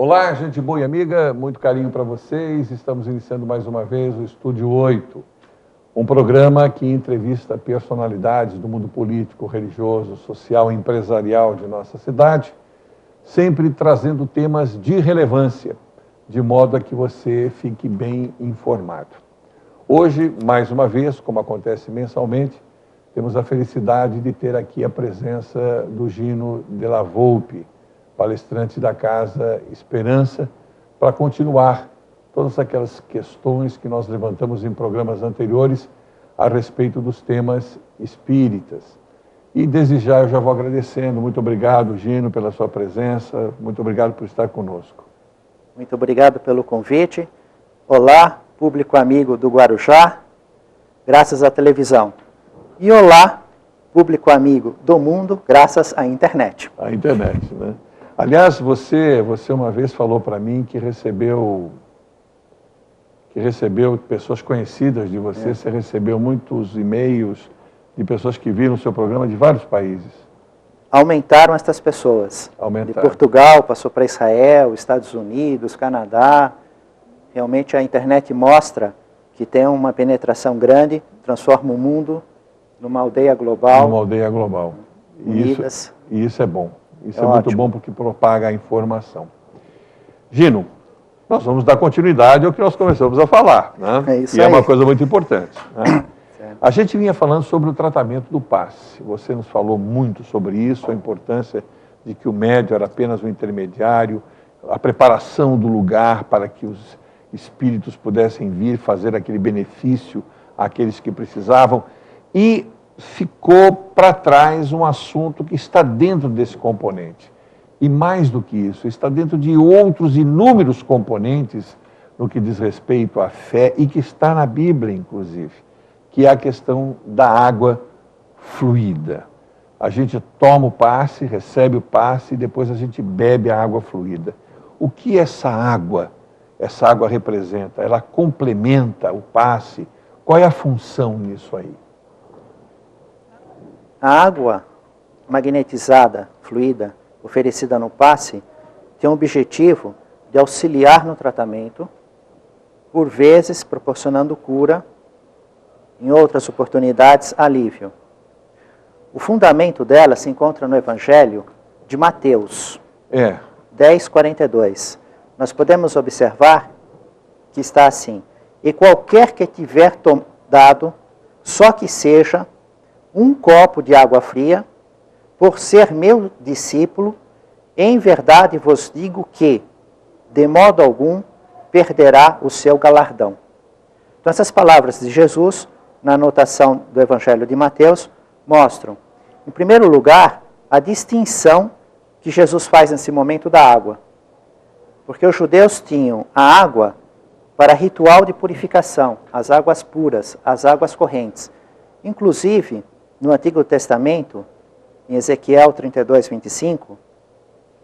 Olá, gente boa e amiga, muito carinho para vocês. Estamos iniciando mais uma vez o Estúdio 8, um programa que entrevista personalidades do mundo político, religioso, social e empresarial de nossa cidade, sempre trazendo temas de relevância, de modo a que você fique bem informado. Hoje, mais uma vez, como acontece mensalmente, temos a felicidade de ter aqui a presença do Gino Della Volpe, palestrante da Casa Esperança, para continuar todas aquelas questões que nós levantamos em programas anteriores a respeito dos temas espíritas. E desde já eu já vou agradecendo. Muito obrigado, Gino, pela sua presença. Muito obrigado por estar conosco. Muito obrigado pelo convite. Olá, público amigo do Guarujá, graças à televisão. E olá, público amigo do mundo, graças à internet. A internet, né? Aliás, você uma vez falou para mim que recebeu pessoas conhecidas de você, Você recebeu muitos e-mails de pessoas que viram o seu programa de vários países. Aumentaram estas pessoas. Aumentaram. De Portugal, passou para Israel, Estados Unidos, Canadá. Realmente a internet mostra que tem uma penetração grande, transforma o mundo numa aldeia global. Numa aldeia global. Unidas. E isso é bom. Isso é muito bom porque propaga a informação. Gino, nós vamos dar continuidade ao que nós começamos a falar, né? É isso e aí. é uma coisa muito importante, né? A gente vinha falando sobre o tratamento do passe. Você nos falou muito sobre isso, a importância de que o médium era apenas um intermediário, a preparação do lugar para que os espíritos pudessem vir fazer aquele benefício àqueles que precisavam. E ficou para trás um assunto que está dentro desse componente. E mais do que isso, está dentro de outros inúmeros componentes no que diz respeito à fé e que está na Bíblia, inclusive, que é a questão da água fluida. A gente toma o passe, recebe o passe e depois a gente bebe a água fluida. O que essa água representa? Ela complementa o passe? Qual é a função nisso aí? A água magnetizada, fluida, oferecida no passe, tem o objetivo de auxiliar no tratamento, por vezes proporcionando cura, em outras oportunidades, alívio. O fundamento dela se encontra no Evangelho de Mateus, 10:42. Nós podemos observar que está assim: e qualquer que tiver dado, só que seja um copo de água fria, por ser meu discípulo, em verdade vos digo que, de modo algum, perderá o seu galardão. Então, essas palavras de Jesus, na anotação do Evangelho de Mateus, mostram, em primeiro lugar, a distinção que Jesus faz nesse momento da água. Porque os judeus tinham a água para ritual de purificação, as águas puras, as águas correntes. Inclusive, no Antigo Testamento, em Ezequiel 32:25,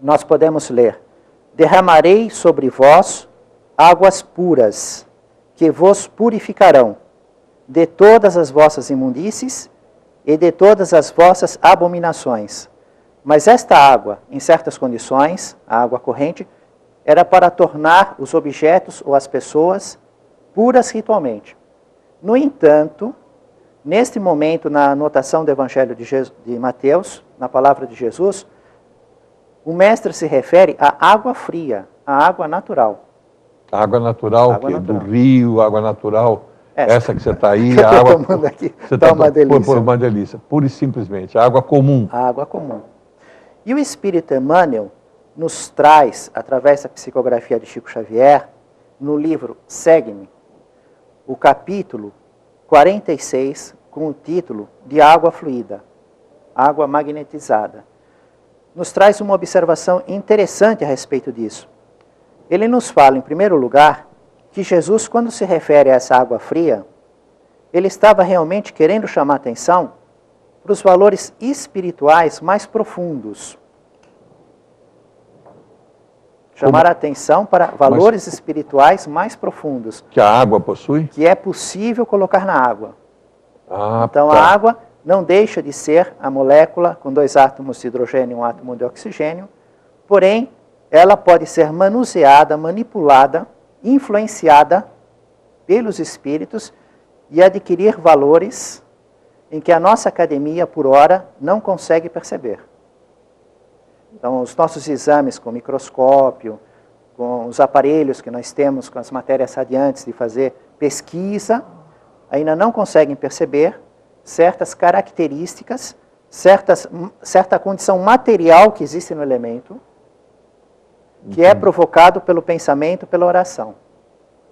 nós podemos ler: derramarei sobre vós águas puras, que vos purificarão de todas as vossas imundícies e de todas as vossas abominações. Mas esta água, em certas condições, a água corrente, era para tornar os objetos ou as pessoas puras ritualmente. No entanto, neste momento, na anotação do Evangelho de Mateus, na palavra de Jesus, o mestre se refere à água fria, à água natural. Água natural, Água natural. Do rio, água natural, essa que você está aí, a água tomando aqui, você está uma delícia. Por uma delícia, pura e simplesmente, a água comum. A água comum. E o Espírito Emmanuel nos traz, através da psicografia de Chico Xavier, no livro Segue-me, o capítulo 46, com o título de Água Fluida, Água Magnetizada. Nos traz uma observação interessante a respeito disso. Ele nos fala, em primeiro lugar, que Jesus, quando se refere a essa água fria, ele estava realmente querendo chamar a atenção para os valores espirituais mais profundos. Chamar a atenção para valores espirituais mais profundos. Que a água possui? Que é possível colocar na água. Então, tá. A água não deixa de ser a molécula com 2 átomos de hidrogênio e 1 átomo de oxigênio, porém, ela pode ser manuseada, manipulada, influenciada pelos espíritos e adquirir valores em que a nossa academia, por hora, não consegue perceber. Então, os nossos exames com microscópio, com os aparelhos que nós temos, com as matérias radiantes de fazer pesquisa, ainda não conseguem perceber certas características, certa condição material que existe no elemento, que é provocado pelo pensamento, pela oração.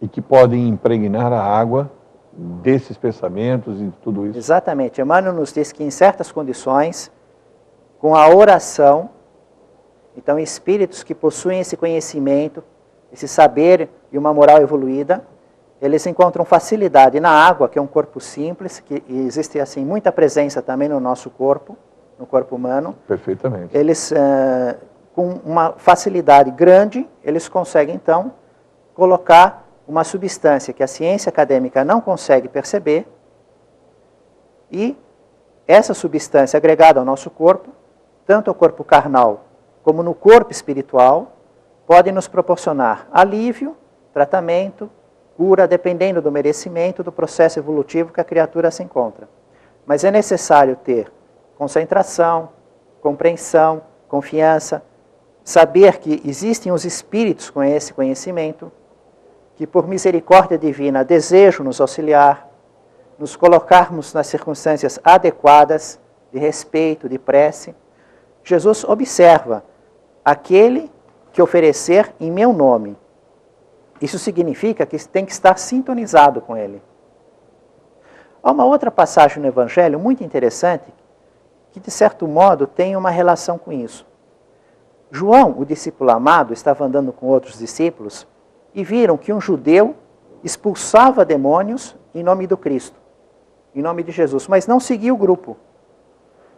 E que podem impregnar a água desses pensamentos e tudo isso. Exatamente. Emmanuel nos diz que em certas condições, com a oração, então espíritos que possuem esse conhecimento, esse saber e uma moral evoluída, eles encontram facilidade na água, que é um corpo simples, que existe assim muita presença também no nosso corpo, no corpo humano. Perfeitamente. Eles, com uma facilidade grande, eles conseguem então colocar uma substância que a ciência acadêmica não consegue perceber, e essa substância agregada ao nosso corpo, tanto ao corpo carnal como no corpo espiritual, pode nos proporcionar alívio, tratamento, cura, dependendo do merecimento, do processo evolutivo que a criatura se encontra. Mas é necessário ter concentração, compreensão, confiança, saber que existem os espíritos com esse conhecimento, que por misericórdia divina desejam nos auxiliar, nos colocarmos nas circunstâncias adequadas, de respeito, de prece. Jesus observa aquele que oferecer em meu nome. Isso significa que tem que estar sintonizado com ele. Há uma outra passagem no Evangelho muito interessante, que de certo modo tem uma relação com isso. João, o discípulo amado, estava andando com outros discípulos e viram que um judeu expulsava demônios em nome do Cristo, em nome de Jesus, mas não seguia o grupo.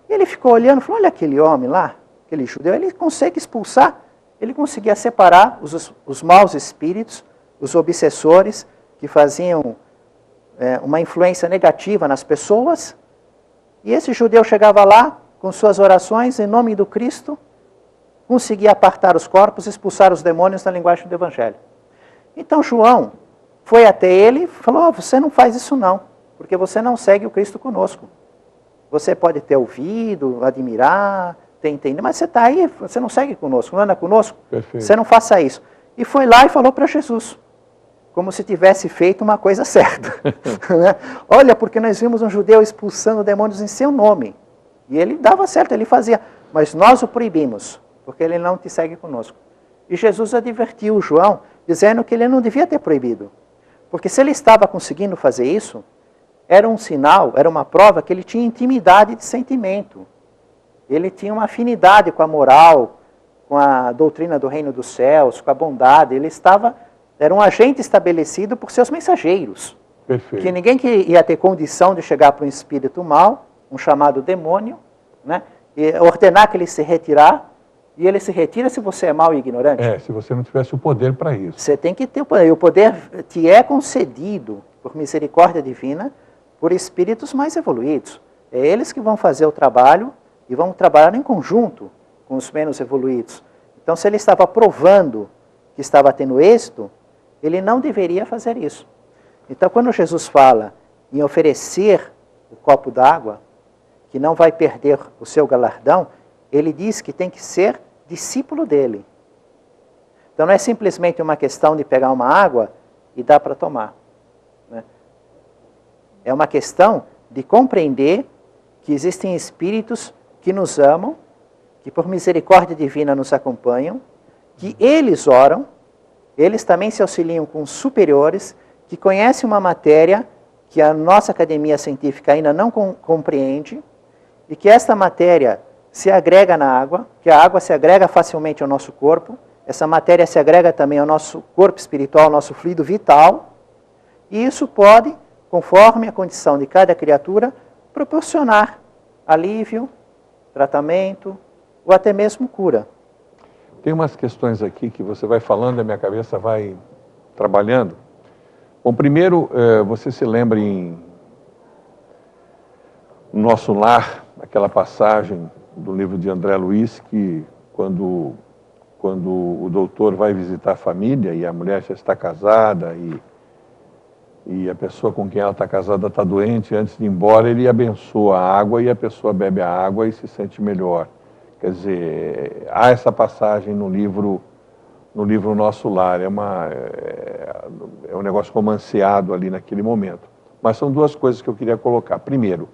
E ele ficou olhando e falou, olha aquele homem lá, aquele judeu, ele consegue expulsar, ele conseguia separar os maus espíritos, os obsessores, que faziam uma influência negativa nas pessoas, e esse judeu chegava lá, com suas orações, em nome do Cristo, conseguia apartar os corpos, expulsar os demônios na linguagem do Evangelho. Então João foi até ele e falou, você não faz isso não, porque você não segue o Cristo conosco. Você pode ter ouvido, admirar, ter entendido, mas você está aí, você não segue conosco, não anda conosco. Perfeito. Você não faça isso. E foi lá e falou para Jesus, como se tivesse feito uma coisa certa. Né? Olha, porque nós vimos um judeu expulsando demônios em seu nome. E ele dava certo, ele fazia, mas nós o proibimos, porque ele não te segue conosco. E Jesus advertiu João, dizendo que ele não devia ter proibido. Porque se ele estava conseguindo fazer isso, era um sinal, era uma prova que ele tinha intimidade de sentimento. Ele tinha uma afinidade com a moral, com a doutrina do reino dos céus, com a bondade. Ele era um agente estabelecido por seus mensageiros. Perfeito. Que ninguém que ia ter condição de chegar para um espírito mau, um chamado demônio, né, e ordenar que ele se retirar. E ele se retira se você é mau e ignorante. Se você não tivesse o poder para isso. Você tem que ter o poder. E o poder te é concedido por misericórdia divina por espíritos mais evoluídos. É eles que vão fazer o trabalho e vão trabalhar em conjunto com os menos evoluídos. Então, se ele estava provando que estava tendo êxito, ele não deveria fazer isso. Então, quando Jesus fala em oferecer o copo d'água, que não vai perder o seu galardão, ele diz que tem que ser discípulo dele. Então não é simplesmente uma questão de pegar uma água e dar para tomar. Né? É uma questão de compreender que existem espíritos que nos amam, que por misericórdia divina nos acompanham, que eles oram, eles também se auxiliam com superiores, que conhecem uma matéria que a nossa academia científica ainda não compreende, e que esta matéria se agrega na água, que a água se agrega facilmente ao nosso corpo, essa matéria se agrega também ao nosso corpo espiritual, ao nosso fluido vital, e isso pode, conforme a condição de cada criatura, proporcionar alívio, tratamento, ou até mesmo cura. Tem umas questões aqui que você vai falando e a minha cabeça vai trabalhando. Bom, primeiro, você se lembra em Nosso Lar, aquela passagem do livro de André Luiz, que quando quando o doutor vai visitar a família e a mulher já está casada e a pessoa com quem ela está casada está doente, antes de ir embora ele abençoa a água e a pessoa bebe a água e se sente melhor. Quer dizer, há essa passagem no livro Nosso Lar, é um negócio romanceado ali naquele momento. Mas são duas coisas que eu queria colocar. Primeiro,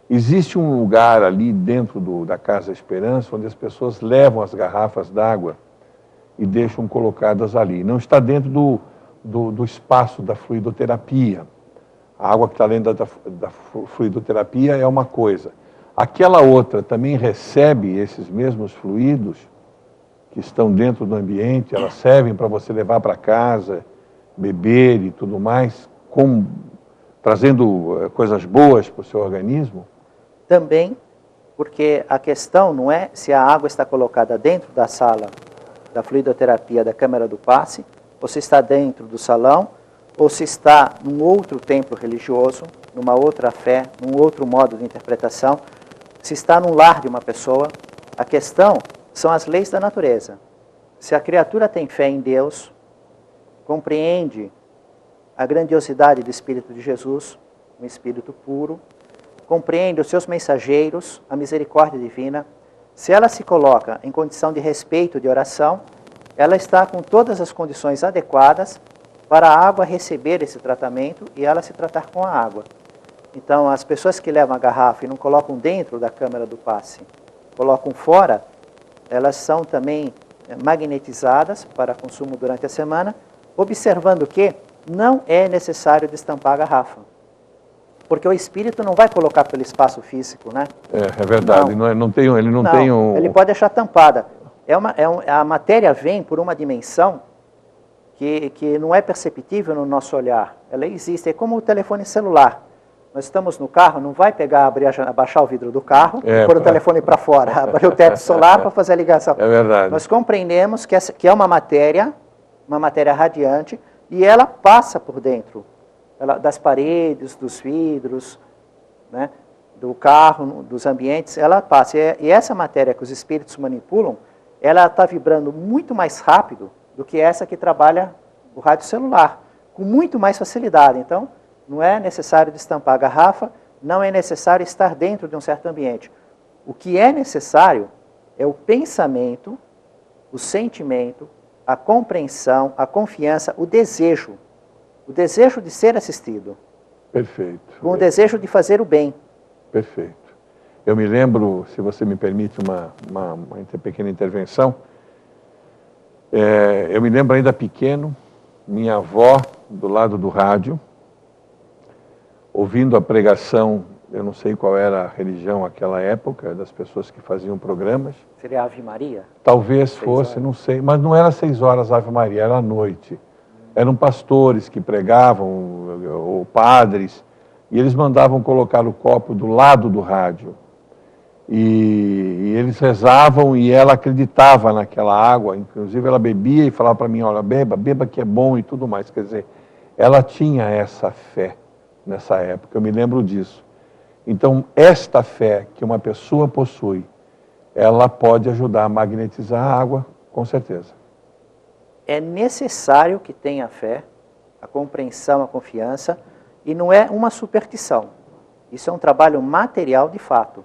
existe um lugar ali dentro da Casa Esperança onde as pessoas levam as garrafas d'água e deixam colocadas ali. Não está dentro do espaço da fluidoterapia. A água que está dentro da fluidoterapia é uma coisa. Aquela outra também recebe esses mesmos fluidos que estão dentro do ambiente, elas servem para você levar para casa, beber e tudo mais, trazendo coisas boas para o seu organismo? Também, porque a questão não é se a água está colocada dentro da sala da fluidoterapia da Câmara do Passe, ou se está dentro do salão, ou se está num outro templo religioso, numa outra fé, num outro modo de interpretação, se está num lar de uma pessoa. A questão são as leis da natureza. Se a criatura tem fé em Deus, compreende a grandiosidade do Espírito de Jesus, um Espírito puro, compreende os seus mensageiros, a misericórdia divina, se ela se coloca em condição de respeito, de oração, ela está com todas as condições adequadas para a água receber esse tratamento e ela se tratar com a água. Então, as pessoas que levam a garrafa e não colocam dentro da câmara do passe, colocam fora, elas são também magnetizadas para consumo durante a semana, observando que não é necessário destampar a garrafa. Porque o espírito não vai colocar pelo espaço físico, né? É verdade, ele pode deixar tampada. A matéria vem por uma dimensão que não é perceptível no nosso olhar. Ela existe, é como o telefone celular. Nós estamos no carro, não vai pegar, abaixar o vidro do carro e pôr o telefone para fora, abrir o teto solar para fazer a ligação. É verdade. Nós compreendemos que é uma matéria radiante, e ela passa por dentro das paredes, dos vidros, né, do carro, dos ambientes, ela passa. E essa matéria que os espíritos manipulam, ela está vibrando muito mais rápido do que essa que trabalha o rádio celular, com muito mais facilidade. Então, não é necessário destampar a garrafa, não é necessário estar dentro de um certo ambiente. O que é necessário é o pensamento, o sentimento, a compreensão, a confiança, o desejo de ser assistido. Perfeito. Com o desejo de fazer o bem. Perfeito. Eu me lembro, se você me permite uma pequena intervenção, eu me lembro ainda pequeno, minha avó do lado do rádio, ouvindo a pregação, eu não sei qual era a religião naquela época, das pessoas que faziam programas. Seria Ave Maria? Talvez fosse, não sei, mas não era 6 horas Ave Maria, era à noite. Eram pastores que pregavam, ou padres, e eles mandavam colocar o copo do lado do rádio. E eles rezavam e ela acreditava naquela água, inclusive ela bebia e falava para mim, olha, beba que é bom e tudo mais. Quer dizer, ela tinha essa fé nessa época, eu me lembro disso. Então, esta fé que uma pessoa possui, ela pode ajudar a magnetizar a água, com certeza. É necessário que tenha fé, a compreensão, a confiança, e não é uma superstição. Isso é um trabalho material de fato.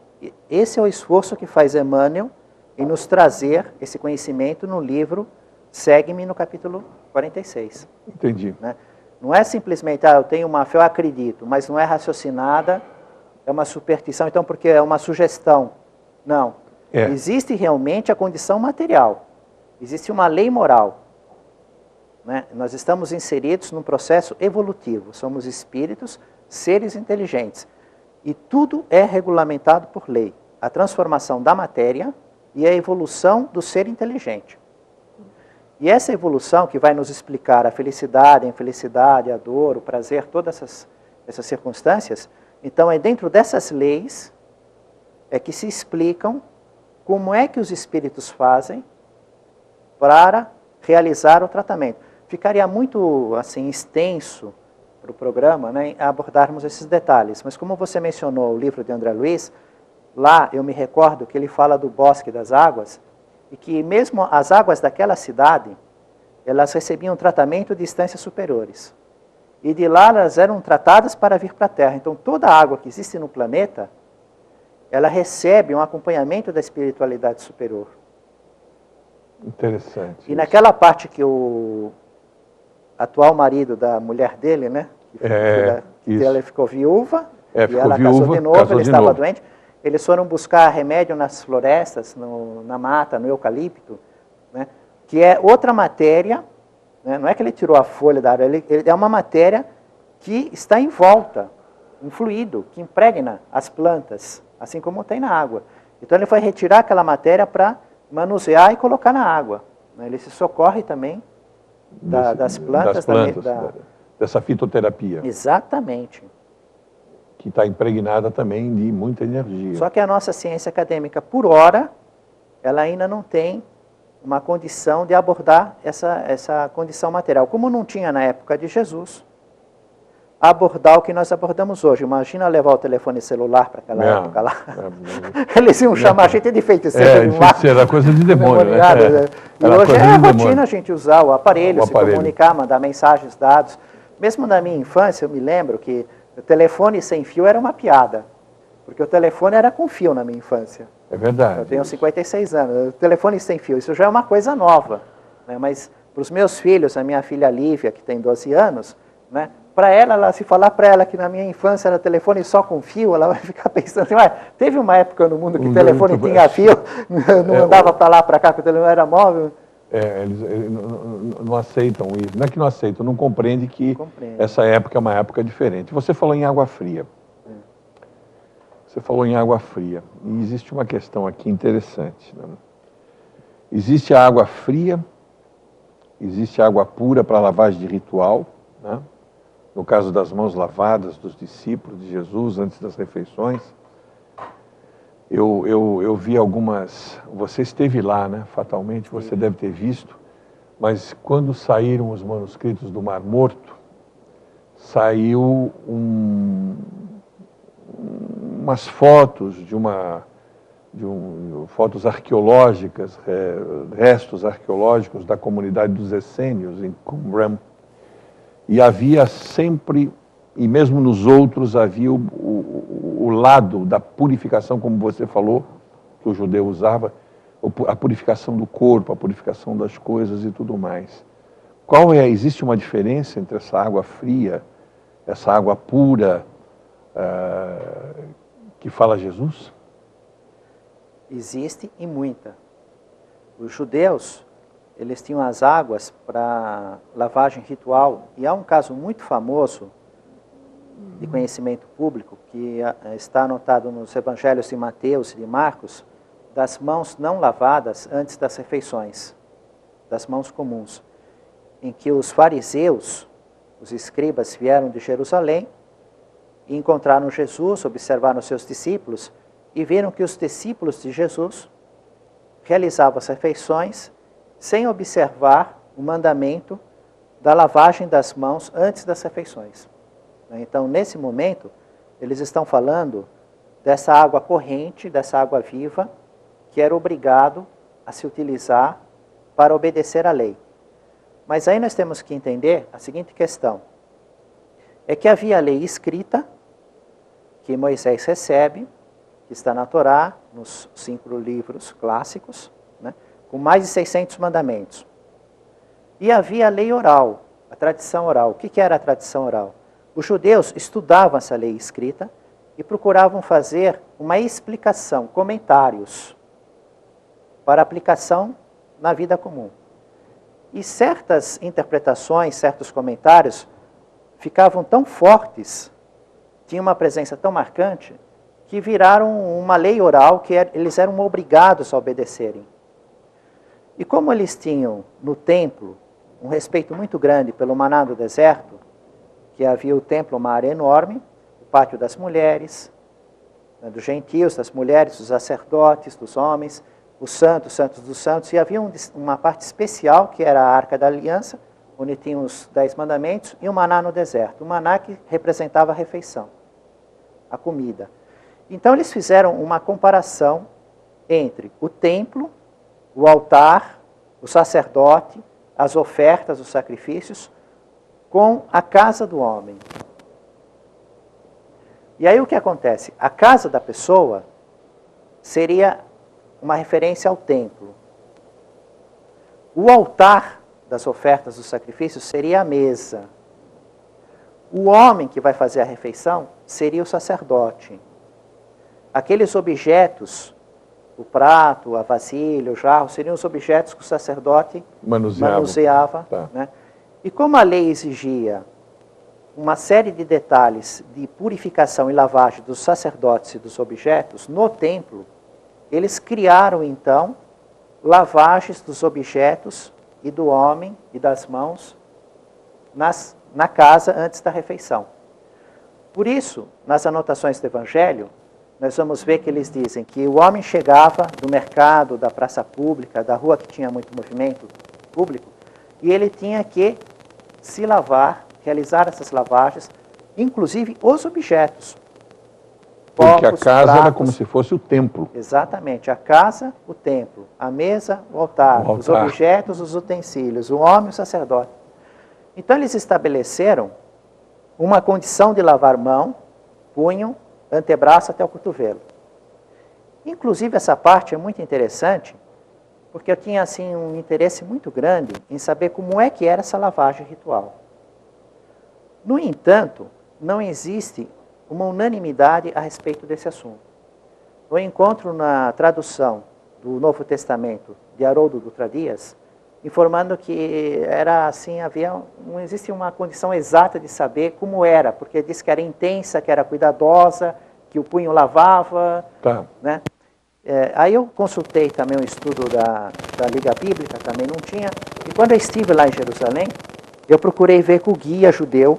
Esse é o esforço que faz Emmanuel em nos trazer esse conhecimento no livro Segue-me, no capítulo 46. Entendi. Né? Não é simplesmente, eu tenho uma fé, eu acredito, mas não é raciocinada, é uma superstição, então porque é uma sugestão. Não. Existe realmente a condição material. Existe uma lei moral. Né? Nós estamos inseridos num processo evolutivo. Somos espíritos, seres inteligentes. E tudo é regulamentado por lei. A transformação da matéria e a evolução do ser inteligente. E essa evolução que vai nos explicar a felicidade, a infelicidade, a dor, o prazer, todas essas circunstâncias, então é dentro dessas leis que se explicam como é que os espíritos fazem para realizar o tratamento. Ficaria muito assim extenso para o programa, né, abordarmos esses detalhes. Mas como você mencionou o livro de André Luiz, lá eu me recordo que ele fala do bosque das águas, e que mesmo as águas daquela cidade, elas recebiam tratamento de instâncias superiores. E de lá elas eram tratadas para vir para a Terra. Então toda a água que existe no planeta, ela recebe um acompanhamento da espiritualidade superior. Interessante. E naquela parte que o atual marido da mulher dele, né? Que ela ficou viúva, e ela casou de novo, ele estava doente. Eles foram buscar remédio nas florestas, na mata, no eucalipto, né? Que é outra matéria, né? Não é que ele tirou a folha da árvore, ele é uma matéria que está em volta, um fluido que impregna as plantas, assim como tem na água. Então ele foi retirar aquela matéria para manusear e colocar na água. Ele se socorre também das plantas. Dessa fitoterapia. Exatamente. Que está impregnada também de muita energia. Só que a nossa ciência acadêmica, por hora, ela ainda não tem uma condição de abordar essa condição material. Como não tinha na época de Jesus, abordar o que nós abordamos hoje. Imagina levar o telefone celular para aquela época lá. Eles iam chamar a gente de feiticeiro. Era coisa de demônio. Né? E hoje é rotina a gente usar o aparelho, se comunicar, mandar mensagens, dados. Mesmo na minha infância, eu me lembro que o telefone sem fio era uma piada. Porque o telefone era com fio na minha infância. É verdade. Eu tenho 56 anos. O telefone sem fio, isso já é uma coisa nova. Né? Mas para os meus filhos, a minha filha Lívia, que tem 12 anos, né? Para ela, se falar para ela que na minha infância era telefone só com fio, ela vai ficar pensando assim, teve uma época no mundo que o telefone tinha fio, não andava para lá, para cá, porque o telefone era móvel. Eles não aceitam isso. Não é que não aceitam, não compreendem que essa época é uma época diferente. Você falou em água fria. Você falou em água fria. E existe uma questão aqui interessante. Né? Existe a água fria, existe a água pura para lavagem de ritual, né? No caso das mãos lavadas dos discípulos de Jesus antes das refeições. Eu vi algumas... Você esteve lá, né? Fatalmente, você deve ter visto. Mas quando saíram os manuscritos do Mar Morto, saiu umas fotos fotos arqueológicas, restos arqueológicos da comunidade dos essênios em Qumran. E havia sempre, e mesmo nos outros, havia o lado da purificação, como você falou, que o judeu usava, a purificação do corpo, a purificação das coisas e tudo mais. Existe uma diferença entre essa água fria, essa água pura, que fala Jesus? Existe e muita. Os judeus, eles tinham as águas para lavagem ritual, e há um caso muito famoso de conhecimento público, que está anotado nos evangelhos de Mateus e de Marcos, das mãos não lavadas antes das refeições, das mãos comuns, em que os fariseus, os escribas, vieram de Jerusalém e encontraram Jesus, observaram os seus discípulos e viram que os discípulos de Jesus realizavam as refeições sem observar o mandamento da lavagem das mãos antes das refeições. Então, nesse momento, eles estão falando dessa água corrente, dessa água viva, que era obrigado a se utilizar para obedecer à lei. Mas aí nós temos que entender a seguinte questão. É que havia a lei escrita, que Moisés recebe, que está na Torá, nos 5 livros clássicos, né, com mais de 600 mandamentos. E havia a lei oral, a tradição oral. O que era a tradição oral? Os judeus estudavam essa lei escrita e procuravam fazer uma explicação, comentários, para aplicação na vida comum. E certas interpretações, certos comentários, ficavam tão fortes, tinham uma presença tão marcante, que viraram uma lei oral que eles eram obrigados a obedecerem. E como eles tinham no templo um respeito muito grande pelo maná do deserto, que havia o templo, uma área enorme, o pátio das mulheres, dos gentios, das mulheres, dos sacerdotes, dos homens, os santos, santos dos santos, e havia uma parte especial que era a Arca da Aliança, onde tinha os 10 mandamentos, e o maná no deserto. O maná que representava a refeição, a comida. Então eles fizeram uma comparação entre o templo o altar, o sacerdote, as ofertas, os sacrifícios, com a casa do homem. E aí o que acontece? A casa da pessoa seria uma referência ao templo. O altar das ofertas, dos sacrifícios, seria a mesa. O homem que vai fazer a refeição seria o sacerdote. Aqueles objetos, o prato, a vasilha, o jarro, seriam os objetos que o sacerdote manuseava. Tá. Né? E como a lei exigia uma série de detalhes de purificação e lavagem dos sacerdotes e dos objetos, no templo, eles criaram, então, lavagens dos objetos e do homem e das mãos na casa antes da refeição. Por isso, nas anotações do Evangelho, nós vamos ver que eles dizem que o homem chegava do mercado, da praça pública, da rua que tinha muito movimento público, e ele tinha que se lavar, realizar essas lavagens, inclusive os objetos. Porque a casa era como se fosse o templo. Exatamente, a casa, o templo, a mesa, o altar, os objetos, os utensílios, o homem, o sacerdote. Então eles estabeleceram uma condição de lavar mão, punho, antebraço até o cotovelo. Inclusive essa parte é muito interessante, porque eu tinha assim um interesse muito grande em saber como é que era essa lavagem ritual. No entanto, não existe uma unanimidade a respeito desse assunto. Eu encontro na tradução do Novo Testamento de Haroldo Dutra Dias, informando que era assim, não existe uma condição exata de saber como era, porque diz que era intensa, que era cuidadosa, que o punho lavava. Tá. Né? Aí eu consultei também um estudo da Liga Bíblica, também não tinha, e quando eu estive lá em Jerusalém, eu procurei ver com o guia judeu,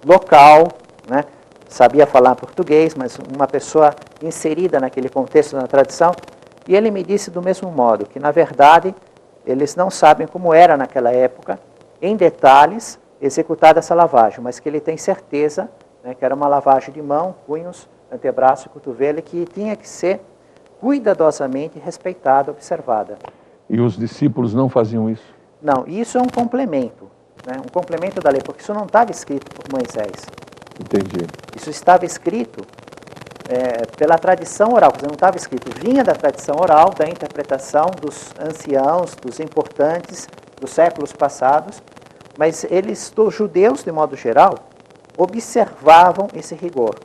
local, né? Sabia falar português, mas uma pessoa inserida naquele contexto, na tradição, e ele me disse do mesmo modo, que na verdade eles não sabem como era naquela época, em detalhes, executada essa lavagem, mas que ele tem certeza, né, que era uma lavagem de mão, punhos, antebraço e cotovelo, e que tinha que ser cuidadosamente respeitada, observada. E os discípulos não faziam isso? Não, isso é um complemento, né, um complemento da lei, porque isso não estava escrito por Moisés. Entendi. Isso estava escrito pela tradição oral, quer dizer, não estava escrito, vinha da tradição oral, da interpretação dos anciãos, dos importantes, dos séculos passados, mas eles, os judeus, de modo geral, observavam esse rigor.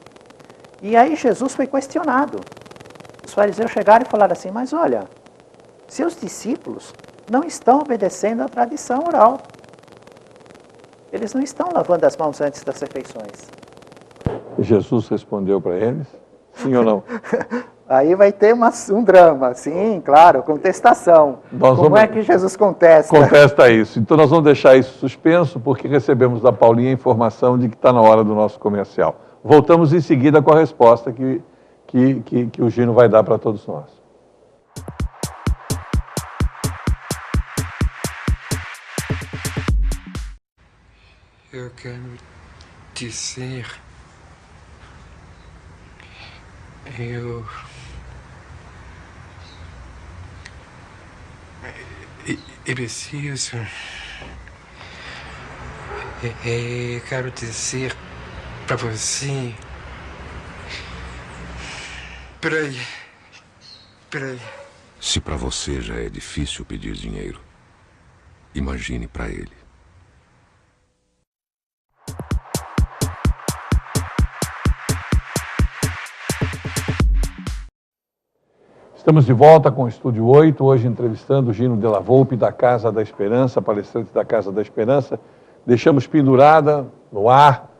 E aí Jesus foi questionado. Os fariseus chegaram e falaram assim, mas olha, seus discípulos não estão obedecendo à tradição oral. Eles não estão lavando as mãos antes das refeições. Jesus respondeu para eles? Sim ou não? Aí vai ter um drama, sim, claro, contestação. Como é que Jesus contesta? Contesta isso. Então nós vamos deixar isso suspenso, porque recebemos da Paulinha a informação de que está na hora do nosso comercial. Voltamos em seguida com a resposta que o Gino vai dar para todos nós. Eu quero dizer... Eu preciso... Eu quero dizer para você... Peraí. Se para você já é difícil pedir dinheiro, imagine para ele. Estamos de volta com o Estúdio 8, hoje entrevistando o Gino Della Volpe, da Casa da Esperança, palestrante da Casa da Esperança. Deixamos pendurada no ar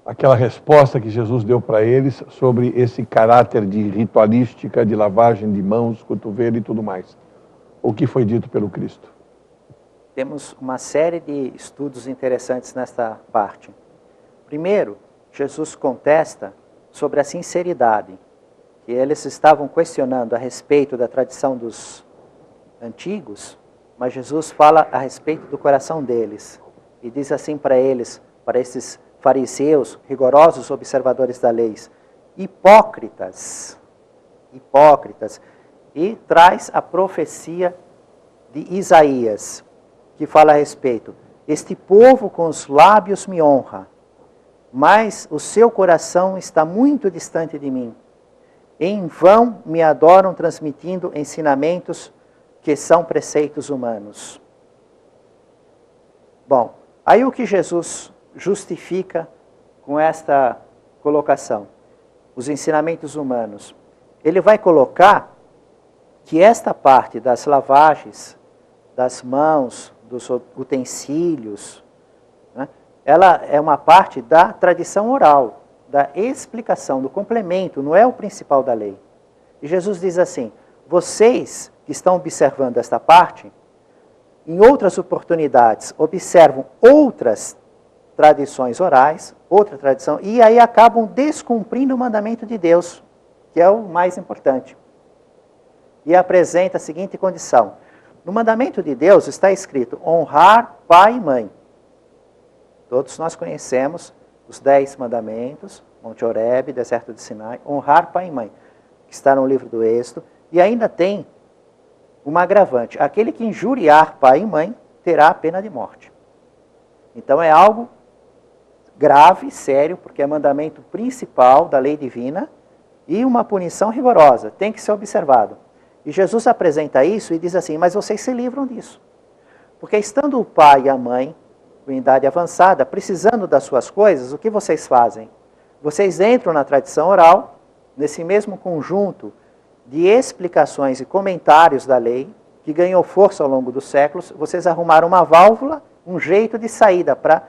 aquela resposta que Jesus deu para eles sobre esse caráter de ritualística, de lavagem de mãos, cotovelo e tudo mais. O que foi dito pelo Cristo? Temos uma série de estudos interessantes nesta parte. Primeiro, Jesus contesta sobre a sinceridade, que eles estavam questionando a respeito da tradição dos antigos, mas Jesus fala a respeito do coração deles. E diz assim para eles, para esses fariseus, rigorosos observadores da lei, hipócritas. e traz a profecia de Isaías, que fala a respeito: este povo com os lábios me honra, mas o seu coração está muito distante de mim. Em vão me adoram transmitindo ensinamentos que são preceitos humanos. Bom, aí o que Jesus justifica com esta colocação? Os ensinamentos humanos. Ele vai colocar que esta parte das lavagens, das mãos, dos utensílios, né, ela é uma parte da tradição oral, da explicação, do complemento, não é o principal da lei. E Jesus diz assim: vocês que estão observando esta parte, em outras oportunidades observam outras tradições orais, outra tradição, e aí acabam descumprindo o mandamento de Deus, que é o mais importante. E apresenta a seguinte condição: no mandamento de Deus está escrito honrar pai e mãe. Todos nós conhecemos os 10 mandamentos, Monte Horebe, deserto de Sinai, honrar pai e mãe, que está no livro do Êxodo, e ainda tem uma agravante: aquele que injuriar pai e mãe terá a pena de morte. Então é algo grave, sério, porque é mandamento principal da lei divina e uma punição rigorosa, tem que ser observado. E Jesus apresenta isso e diz assim: mas vocês se livram disso. Porque estando o pai e a mãe, em idade avançada, precisando das suas coisas, o que vocês fazem? Vocês entram na tradição oral, nesse mesmo conjunto de explicações e comentários da lei, que ganhou força ao longo dos séculos, vocês arrumaram uma válvula, um jeito de saída para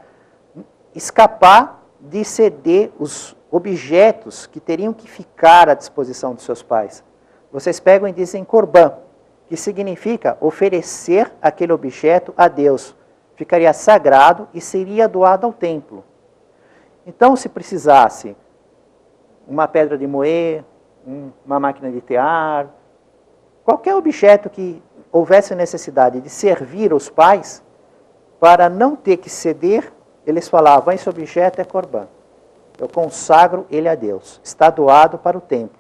escapar de ceder os objetos que teriam que ficar à disposição dos seus pais. Vocês pegam e dizem corban, que significa oferecer aquele objeto a Deus. Ficaria sagrado e seria doado ao templo. Então, se precisasse uma pedra de moer, uma máquina de tear, qualquer objeto que houvesse necessidade de servir os pais, para não ter que ceder, eles falavam: esse objeto é corban, eu consagro ele a Deus, está doado para o templo.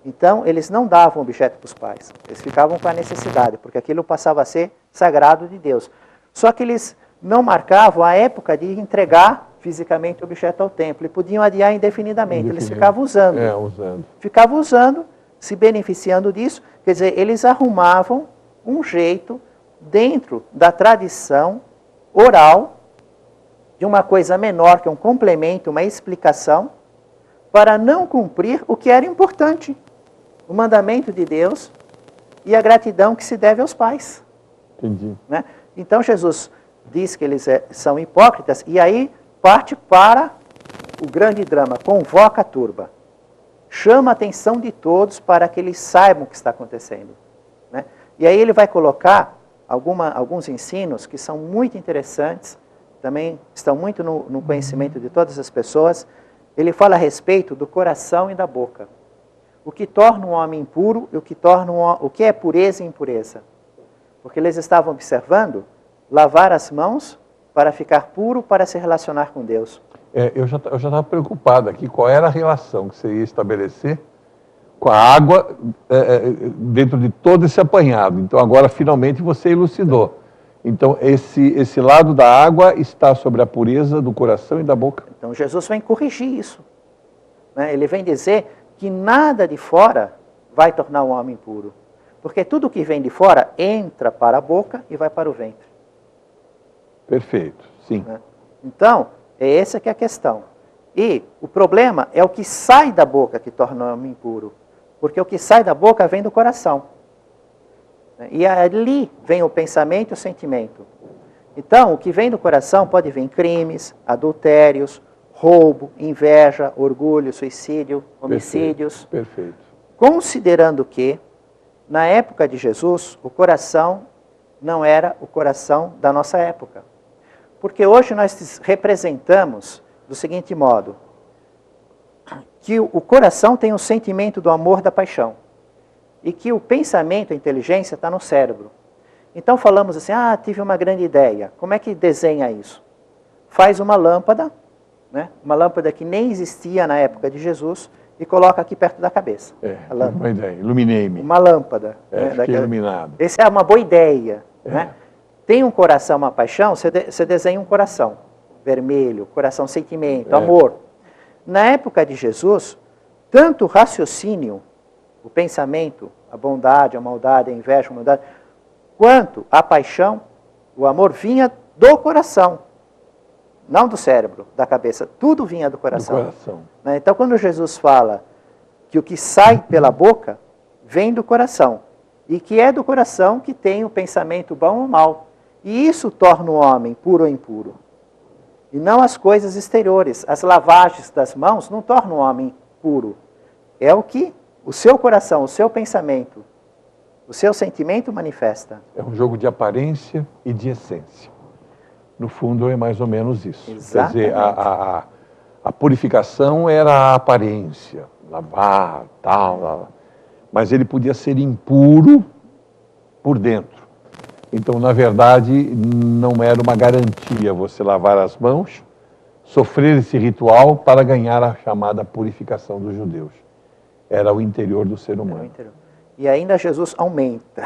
Então, eles não davam objeto para os pais, eles ficavam com a necessidade, porque aquilo passava a ser sagrado de Deus. Só que eles não marcavam a época de entregar fisicamente o objeto ao templo, e podiam adiar indefinidamente, eles ficavam usando. Ficavam usando, se beneficiando disso, quer dizer, eles arrumavam um jeito dentro da tradição oral, de uma coisa menor, que é um complemento, uma explicação, para não cumprir o que era importante, o mandamento de Deus e a gratidão que se deve aos pais. Entendi. Né? Então Jesus diz que eles são hipócritas, e aí parte para o grande drama, convoca a turba, chama a atenção de todos para que eles saibam o que está acontecendo. Né? E aí ele vai colocar alguns ensinos que são muito interessantes, também estão muito no conhecimento de todas as pessoas. Ele fala a respeito do coração e da boca. O que torna um homem impuro e o que é pureza e impureza. Porque eles estavam observando lavar as mãos para ficar puro, para se relacionar com Deus. Eu já estava preocupado aqui, qual era a relação que você ia estabelecer com a água dentro de todo esse apanhado. Então agora finalmente você elucidou. Então esse lado da água está sobre a pureza do coração e da boca. Então Jesus vem corrigir isso. Né? Ele vem dizer que nada de fora vai tornar o homem impuro. Porque tudo que vem de fora entra para a boca e vai para o ventre. Perfeito, sim. Né? Então, essa que é a questão. E o problema é o que sai da boca que torna o homem impuro. Porque o que sai da boca vem do coração. E ali vem o pensamento e o sentimento. Então, o que vem do coração pode vir crimes, adultérios, roubo, inveja, orgulho, suicídio, homicídios. Perfeito. Considerando que, na época de Jesus, o coração não era o coração da nossa época. Porque hoje nós representamos do seguinte modo: que o coração tem o sentimento do amor, da paixão. E que o pensamento, a inteligência está no cérebro. Então falamos assim: tive uma grande ideia. Como é que desenha isso? Faz uma lâmpada, né? Uma lâmpada que nem existia na época de Jesus, e coloca aqui perto da cabeça. É, uma ideia. Iluminei-me. Uma lâmpada. Fiquei iluminado. Essa é uma boa ideia. Né? Tem um coração, uma paixão, você desenha um coração vermelho, coração sentimento, amor. Na época de Jesus, tanto o raciocínio, o pensamento, a bondade, a maldade, a inveja, a maldade, quanto a paixão, o amor vinha do coração, não do cérebro, da cabeça. Tudo vinha do coração. Do coração. Né? Então, quando Jesus fala que o que sai pela boca vem do coração, e que é do coração que tem o pensamento bom ou mal. E isso torna o homem puro ou impuro. E não as coisas exteriores. As lavagens das mãos não tornam o homem puro. É o que o seu coração, o seu pensamento, o seu sentimento manifesta. É um jogo de aparência e de essência. No fundo, é mais ou menos isso. Exatamente. Quer dizer, a purificação era a aparência, lavar, tal, mas ele podia ser impuro por dentro. Então, na verdade, não era uma garantia você lavar as mãos, sofrer esse ritual para ganhar a chamada purificação dos judeus. Era o interior do ser humano. E ainda Jesus aumenta.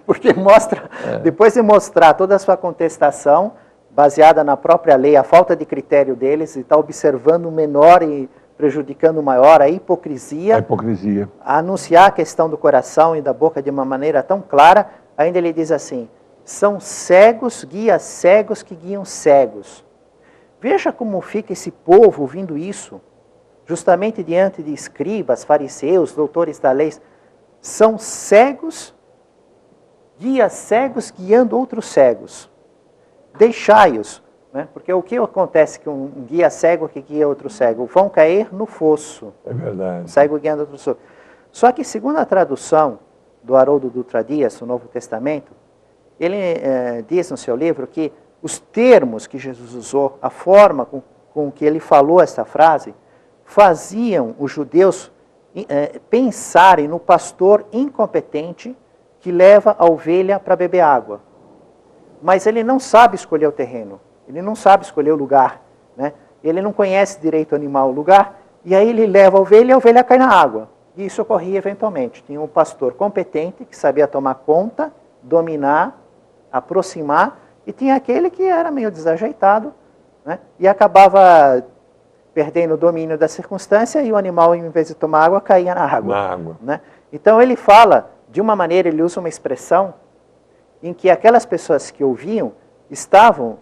Porque mostra, depois de mostrar toda a sua contestação, baseada na própria lei, a falta de critério deles, e está observando o menor e prejudicando o maior, a hipocrisia. A hipocrisia. A anunciar a questão do coração e da boca de uma maneira tão clara, ainda ele diz assim, são cegos, guias cegos que guiam cegos. Veja como fica esse povo ouvindo isso, justamente diante de escribas, fariseus, doutores da lei. São cegos, guias cegos guiando outros cegos. Deixai-os, né? Porque o que acontece com um guia cego que guia outro cego? Vão cair no fosso. É verdade. Cego guiando outro cego. Só que, segundo a tradução do Haroldo Dutra Dias, do Novo Testamento, ele diz no seu livro que os termos que Jesus usou, a forma com que ele falou essa frase, faziam os judeus pensarem no pastor incompetente que leva a ovelha para beber água. Mas ele não sabe escolher o terreno, ele não sabe escolher o lugar, né? Ele não conhece direito o animal, o lugar, e aí ele leva a ovelha cai na água. E isso ocorria eventualmente. Tinha um pastor competente que sabia tomar conta, dominar, aproximar, e tinha aquele que era meio desajeitado, né? E acabava perdendo o domínio da circunstância e o animal, em vez de tomar água, caía na água. Na água. Né? Então ele fala, de uma maneira, ele usa uma expressão em que aquelas pessoas que ouviam estavam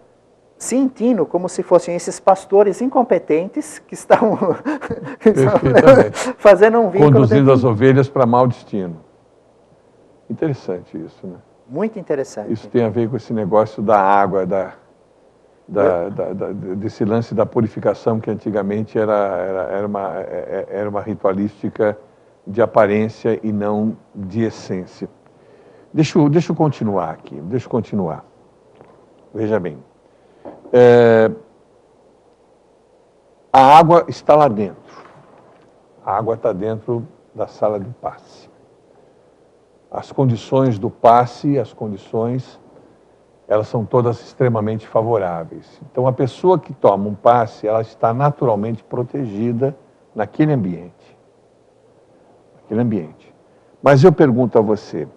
sentindo como se fossem esses pastores incompetentes que estavam fazendo um vínculo. Conduzindo as ovelhas para mau destino. Interessante isso, né? Muito interessante. Isso tem a ver com esse negócio da água, desse lance da purificação que antigamente era uma ritualística de aparência e não de essência. Deixa eu continuar aqui, Veja bem. A água está lá dentro. A água está dentro da sala de passe. As condições do passe, elas são todas extremamente favoráveis. Então, a pessoa que toma um passe, ela está naturalmente protegida naquele ambiente. Mas eu pergunto a você,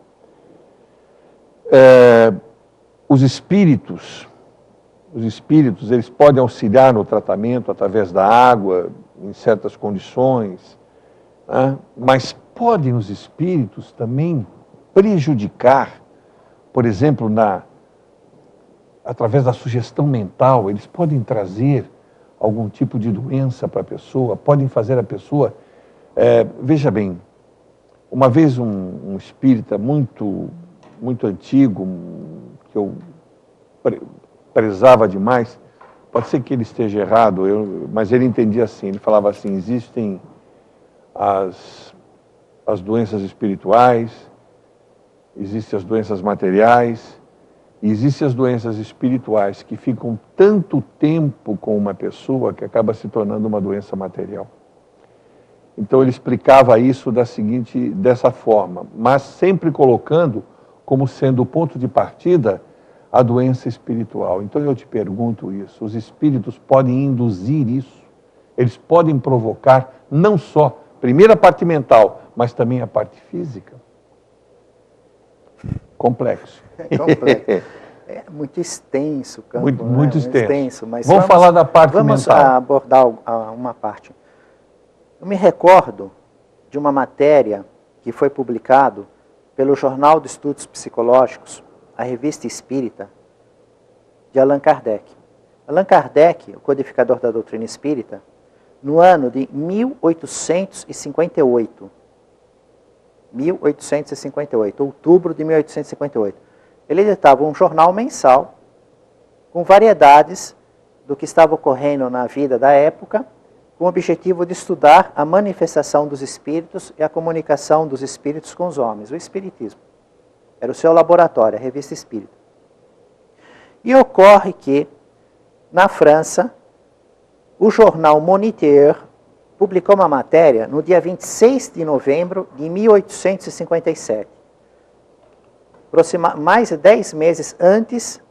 os espíritos, eles podem auxiliar no tratamento através da água, em certas condições, né? Mas podem os espíritos também prejudicar, por exemplo, através da sugestão mental, eles podem trazer algum tipo de doença para a pessoa, podem fazer a pessoa... veja bem, uma vez um espírita muito antigo, que eu prezava demais, pode ser que ele esteja errado, mas ele entendia assim, ele falava assim, existem as doenças espirituais, existem as doenças materiais, e existem as doenças espirituais que ficam tanto tempo com uma pessoa que acaba se tornando uma doença material. Então ele explicava isso dessa forma, mas sempre colocando como sendo o ponto de partida a doença espiritual. Então eu te pergunto isso, os espíritos podem induzir isso? Eles podem provocar não só, primeiro a parte mental, mas também a parte física. Complexo. É complexo. É muito extenso o campo. Muito né? extenso. Mas vamos falar da parte vamos mental. Vamos abordar uma parte. Eu me recordo de uma matéria que foi publicado pelo Jornal de Estudos Psicológicos, a Revista Espírita, de Allan Kardec. Allan Kardec, o codificador da doutrina espírita, no ano de 1858, outubro de 1858, ele editava um jornal mensal com variedades do que estava ocorrendo na vida da época, com o objetivo de estudar a manifestação dos espíritos e a comunicação dos espíritos com os homens, o espiritismo. Era o seu laboratório, a Revista Espírita. E ocorre que, na França, o jornal Moniteur publicou uma matéria no dia 26 de novembro de 1857, mais de 10 meses antes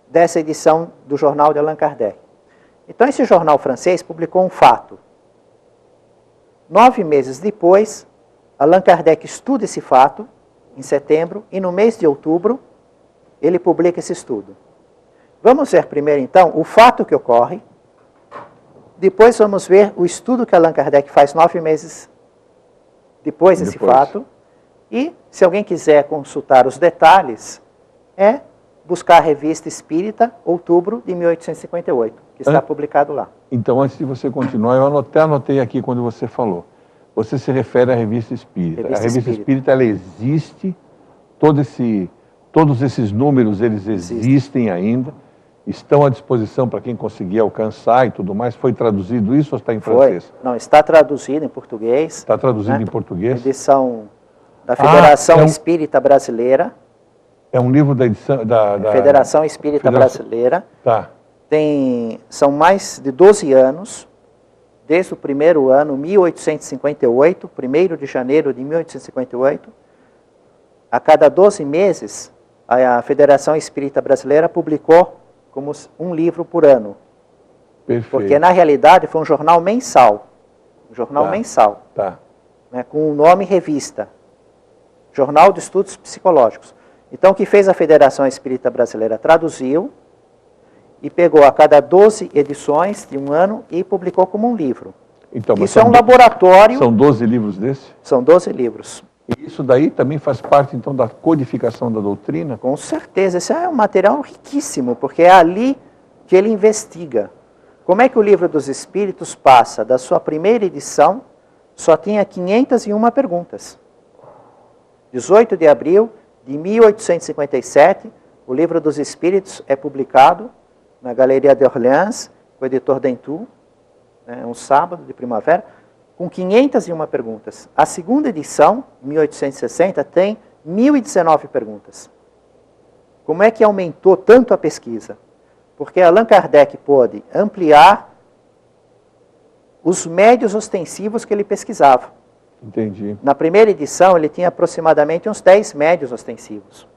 dessa edição do jornal de Allan Kardec. Então, esse jornal francês publicou um fato. 9 meses depois, Allan Kardec estuda esse fato, em setembro, e no mês de outubro, ele publica esse estudo. Vamos ver primeiro, então, o fato que ocorre. Depois vamos ver o estudo que Allan Kardec faz 9 meses depois desse fato. E, se alguém quiser consultar os detalhes, é buscar a Revista Espírita, outubro de 1858, que está publicado lá. Então, antes de você continuar, eu anotei aqui quando você falou. Você se refere à Revista Espírita. A Revista Espírita, ela existe, todos esses números, eles existem ainda, estão à disposição para quem conseguir alcançar e tudo mais. Foi traduzido isso ou está em francês? Não, está traduzido em português. Está traduzido em português? Edição da Federação Espírita Brasileira. É um livro da edição da Federação Espírita Brasileira. Tá. São mais de 12 anos, desde o primeiro ano, 1858, 1º de janeiro de 1858. A cada 12 meses, a Federação Espírita Brasileira publicou como um livro por ano. Perfeito. Porque, na realidade, foi um jornal mensal. Um jornal mensal. Tá. Né, com o nome revista. Jornal de Estudos Psicológicos. Então, o que fez a Federação Espírita Brasileira? Traduziu e pegou a cada 12 edições de um ano e publicou como um livro. Então, isso é um laboratório... São 12 livros desses? São 12 livros. E isso daí também faz parte, então, da codificação da doutrina? Com certeza. Esse é um material riquíssimo, porque é ali que ele investiga. Como é que o Livro dos Espíritos passa da sua primeira edição, só tinha 501 perguntas. 18 de abril de 1857, o Livro dos Espíritos é publicado na Galeria de Orleans, com o editor Dentu, um sábado de primavera, com 501 perguntas. A segunda edição, 1860, tem 1019 perguntas. Como é que aumentou tanto a pesquisa? Porque Allan Kardec pôde ampliar os médios ostensivos que ele pesquisava. Entendi. Na primeira edição, ele tinha aproximadamente uns 10 médios ostensivos.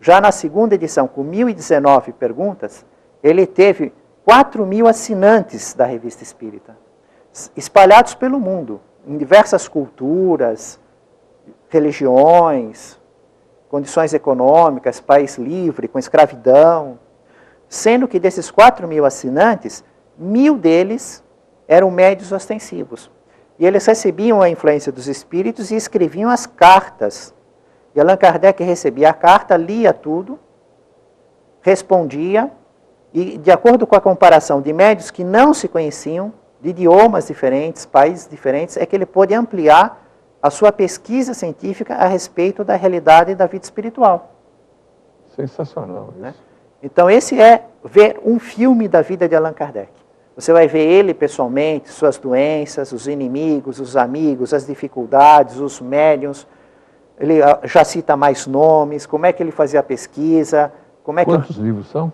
Já na segunda edição, com 1019 perguntas, ele teve 4.000 assinantes da Revista Espírita, espalhados pelo mundo, em diversas culturas, religiões, condições econômicas, país livre, com escravidão, sendo que desses 4.000 assinantes, 1.000 deles eram médios ostensivos. E eles recebiam a influência dos espíritos e escreviam as cartas. E Allan Kardec recebia a carta, lia tudo, respondia, e de acordo com a comparação de médios que não se conheciam, de idiomas diferentes, países diferentes, é que ele pôde ampliar a sua pesquisa científica a respeito da realidade da vida espiritual. Sensacional isso. Então esse é ver um filme da vida de Allan Kardec. Você vai ver ele pessoalmente, suas doenças, os inimigos, os amigos, as dificuldades, os médiuns. Ele já cita mais nomes, como é que ele fazia a pesquisa. Quantos livros são?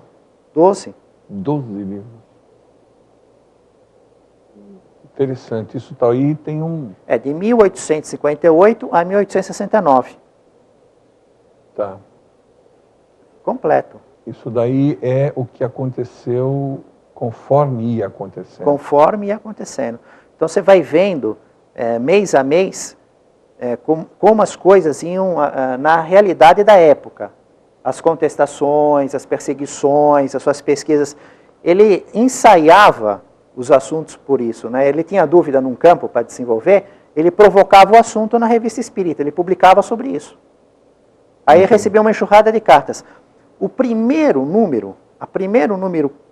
12. 12 livros. Interessante. Isso tá aí, tem um... É de 1858 a 1869. Tá. Completo. Isso daí é o que aconteceu Conforme ia acontecendo. Conforme ia acontecendo. Então você vai vendo, mês a mês, como as coisas iam na realidade da época. As contestações, as perseguições, as suas pesquisas. Ele ensaiava os assuntos por isso, né? Ele tinha dúvida num campo para desenvolver, ele provocava o assunto na Revista Espírita, ele publicava sobre isso. Aí recebeu uma enxurrada de cartas. O primeiro número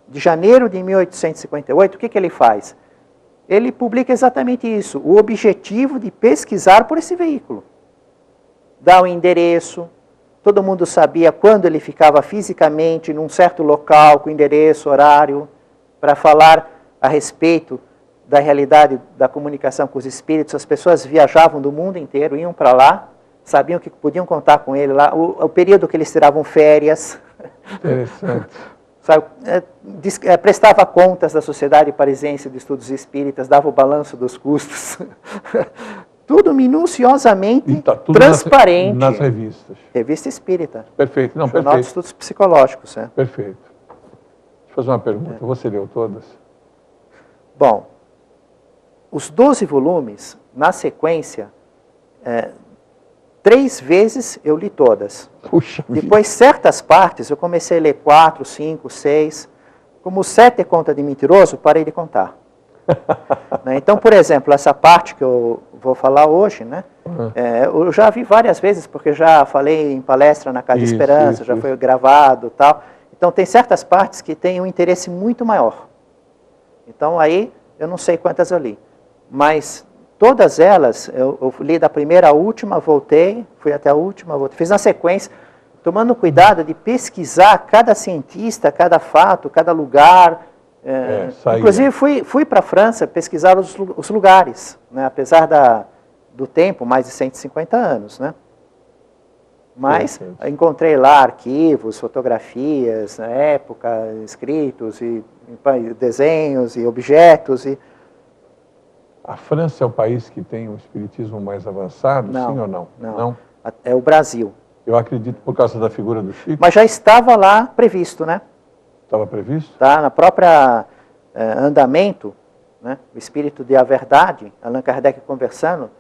de janeiro de 1858, o que ele faz? Ele publica exatamente isso, o objetivo de pesquisar por esse veículo. Dá o endereço, todo mundo sabia quando ele ficava fisicamente num certo local, com endereço, horário, para falar a respeito da realidade da comunicação com os espíritos. As pessoas viajavam do mundo inteiro, iam para lá, sabiam que podiam contar com ele lá, o período que eles tiravam férias. Interessante. Sabe, prestava contas da Sociedade Parisiense de Estudos Espíritas, dava o balanço dos custos. Tudo minuciosamente tudo transparente. Nas revistas. Revista Espírita. Perfeito. Não, Jornal perfeito. de Estudos Psicológicos. Perfeito. Deixa eu fazer uma pergunta. Você leu todas? Bom, os 12 volumes, na sequência, 3 vezes eu li todas. Puxa Depois, certas partes, eu comecei a ler 4, 5, 6. Como o 7 é conta de mentiroso, parei de contar. Né? Então, por exemplo, essa parte que eu vou falar hoje, né? Eu já vi várias vezes, porque já falei em palestra na Casa Esperança, já foi gravado e tal. Então, tem certas partes que têm um interesse muito maior. Então, aí, eu não sei quantas eu li. Mas todas elas, eu li da primeira à última, voltei, fui até a última, voltei. Fiz na sequência, tomando cuidado de pesquisar cada cientista, cada fato, cada lugar. Inclusive, fui para a França pesquisar os lugares, né? Apesar do tempo, mais de 150 anos, né? Mas encontrei lá arquivos, fotografias, na época, escritos, e desenhos e objetos. A França é o país que tem um espiritismo mais avançado, não, sim ou não? Não, é o Brasil. Eu acredito por causa da figura do Chico. Mas já estava lá previsto, né? Estava previsto? Tá, na própria andamento, né? O Espírito de A Verdade, Allan Kardec conversando.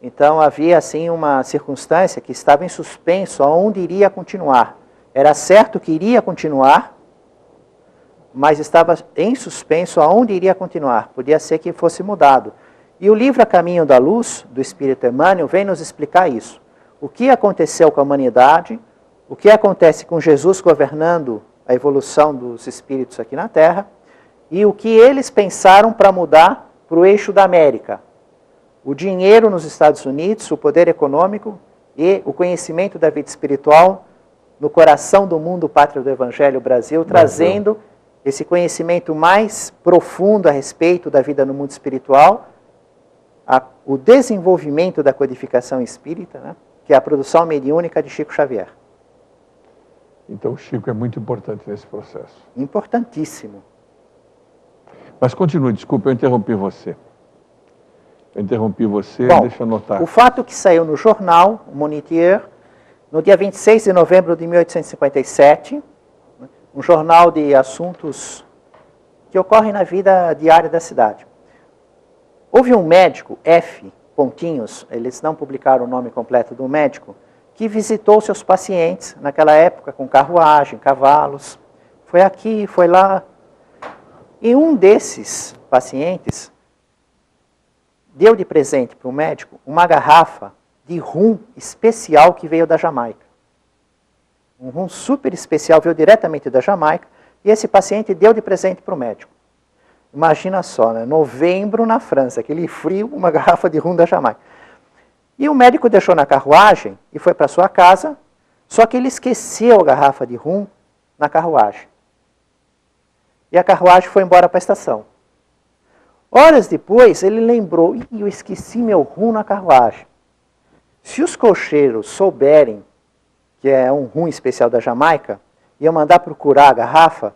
Então havia assim uma circunstância que estava em suspenso aonde iria continuar. Era certo que iria continuar, mas estava em suspenso aonde iria continuar. Podia ser que fosse mudado. E o livro A Caminho da Luz, do Espírito Emmanuel, vem nos explicar isso. O que aconteceu com a humanidade, o que acontece com Jesus governando a evolução dos espíritos aqui na Terra, e o que eles pensaram para mudar para o eixo da América. O dinheiro nos Estados Unidos, o poder econômico e o conhecimento da vida espiritual no coração do mundo, pátria do Evangelho, Brasil, trazendo esse conhecimento mais profundo a respeito da vida no mundo espiritual, o desenvolvimento da codificação espírita, né, que é a produção mediúnica de Chico Xavier. Então o Chico é muito importante nesse processo. Importantíssimo. Mas continue, desculpa, eu interrompi você. Bom, deixa eu anotar. O fato que saiu no jornal, o Moniteur, no dia 26 de novembro de 1857, um jornal de assuntos que ocorrem na vida diária da cidade. Houve um médico, F. Pontinhos, eles não publicaram o nome completo do médico, que visitou seus pacientes naquela época com carruagem, cavalos. Foi aqui, foi lá. E um desses pacientes deu de presente para o médico uma garrafa de rum especial que veio da Jamaica. Um rum super especial, veio diretamente da Jamaica, e esse paciente deu de presente para o médico. Imagina só, né? Novembro na França, aquele frio, uma garrafa de rum da Jamaica. E o médico deixou na carruagem e foi para sua casa, só que ele esqueceu a garrafa de rum na carruagem. E a carruagem foi embora para a estação. Horas depois, ele lembrou, eu esqueci meu rum na carruagem. Se os cocheiros souberem que é um rum especial da Jamaica, e eu mandar procurar a garrafa,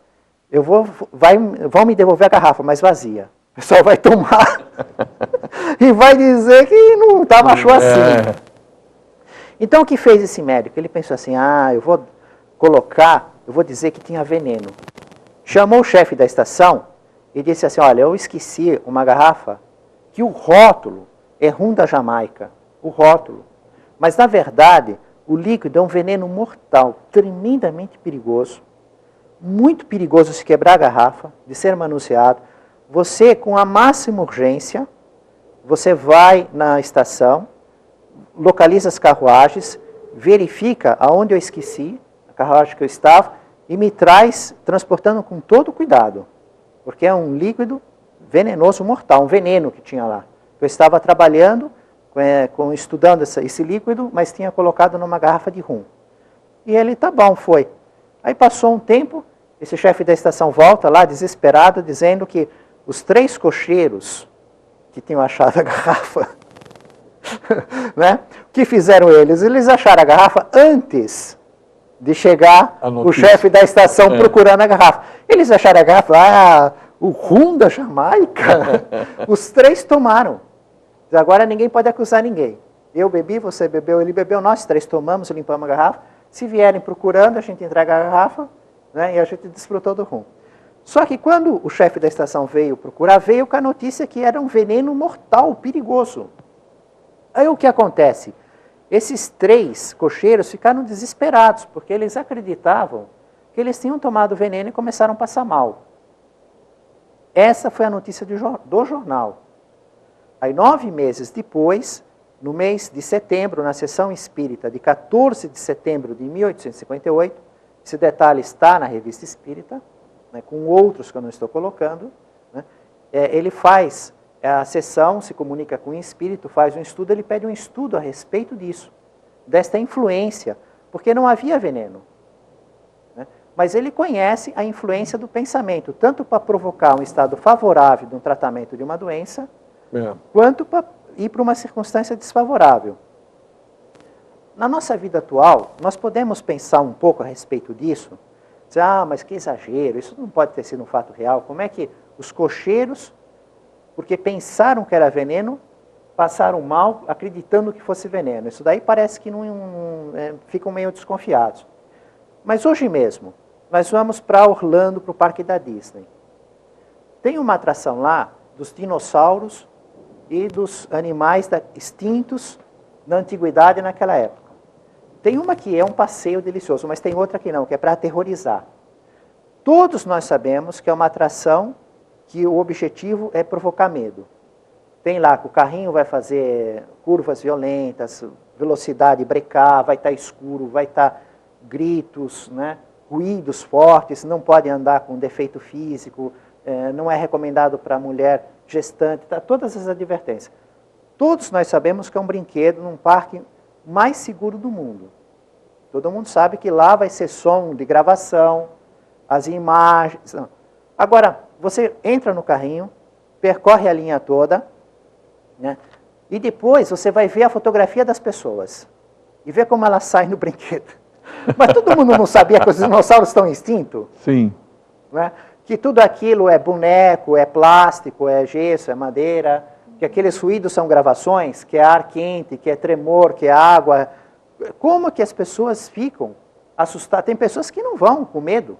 vão me devolver a garrafa, mas vazia. O pessoal vai tomar e vai dizer que não estava achou assim. Então, o que fez esse médico? Ele pensou assim, eu vou dizer que tinha veneno. Chamou o chefe da estação e disse assim, olha, eu esqueci uma garrafa que o rótulo é rum da Jamaica, o rótulo. Mas, na verdade, o líquido é um veneno mortal, tremendamente perigoso, muito perigoso se quebrar a garrafa, de ser manuseado. Você, com a máxima urgência, você vai na estação, localiza as carruagens, verifica aonde eu esqueci, a carruagem que eu estava, e me traz, transportando com todo cuidado, porque é um líquido venenoso mortal, um veneno que tinha lá. Eu estava trabalhando, estudando esse líquido, mas tinha colocado numa garrafa de rum. E ele, tá bom, foi. Aí passou um tempo, esse chefe da estação volta lá, desesperado, dizendo que os 3 cocheiros que tinham achado a garrafa, né? O que fizeram eles? Eles acharam a garrafa antes de chegar o chefe da estação procurando a garrafa. Eles acharam a garrafa, o rum da Jamaica. Os 3 tomaram. Agora ninguém pode acusar ninguém. Eu bebi, você bebeu, ele bebeu, nós 3 tomamos, limpamos a garrafa. Se vierem procurando, a gente entrega a garrafa, né, e a gente desfrutou do rum. Só que quando o chefe da estação veio procurar, veio com a notícia que era um veneno mortal, perigoso. Aí o que acontece? Esses 3 cocheiros ficaram desesperados, porque eles acreditavam que eles tinham tomado veneno e começaram a passar mal. Essa foi a notícia do jornal. Aí 9 meses depois, no mês de setembro, na sessão espírita de 14 de setembro de 1858, esse detalhe está na Revista Espírita, né, com outros que eu não estou colocando, né, ele faz a sessão, se comunica com o espírito, faz um estudo, ele pede um estudo a respeito disso, desta influência, porque não havia veneno. Né, mas ele conhece a influência do pensamento, tanto para provocar um estado favorável de um tratamento de uma doença, quanto para ir para uma circunstância desfavorável. Na nossa vida atual, nós podemos pensar um pouco a respeito disso, dizer, mas que exagero, isso não pode ter sido um fato real. Como é que os cocheiros, porque pensaram que era veneno, passaram mal acreditando que fosse veneno? Isso daí parece que ficam meio desconfiados. Mas hoje mesmo, nós vamos para Orlando, para o Parque da Disney. Tem uma atração lá dos dinossauros e dos animais extintos na antiguidade naquela época. Tem uma que é um passeio delicioso, mas tem outra que não, que é para aterrorizar. Todos nós sabemos que é uma atração que o objetivo é provocar medo. Tem lá que o carrinho vai fazer curvas violentas, velocidade brecar, vai estar escuro, vai estar gritos, né, ruídos fortes, não pode andar com defeito físico, não é recomendado para mulher gestante, todas as advertências. Todos nós sabemos que é um brinquedo num parque mais seguro do mundo. Todo mundo sabe que lá vai ser som de gravação, as imagens. Não. Agora, você entra no carrinho, percorre a linha toda, né, e depois você vai ver a fotografia das pessoas e ver como elas saem do brinquedo. Mas todo mundo não sabia que os dinossauros estão extintos? Sim. Né? Que tudo aquilo é boneco, é plástico, é gesso, é madeira, que aqueles ruídos são gravações, que é ar quente, que é tremor, que é água. Como que as pessoas ficam assustadas? Tem pessoas que não vão com medo.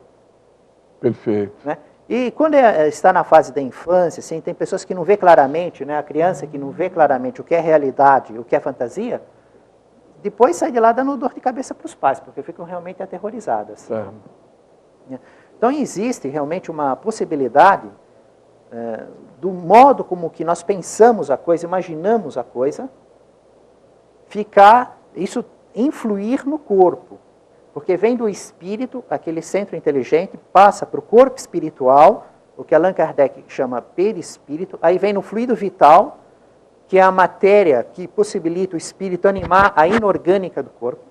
Perfeito. Né? E quando está na fase da infância, assim, tem pessoas que não vê claramente, né? A criança que não vê claramente o que é realidade, o que é fantasia, depois sai de lá dando dor de cabeça para os pais, porque ficam realmente aterrorizadas. Então existe realmente uma possibilidade do modo como que nós pensamos a coisa, imaginamos a coisa, isso influir no corpo. Porque vem do espírito, aquele centro inteligente, passa para o corpo espiritual, o que Allan Kardec chama perispírito, aí vem no fluido vital, que é a matéria que possibilita o espírito animar a inorgânica do corpo,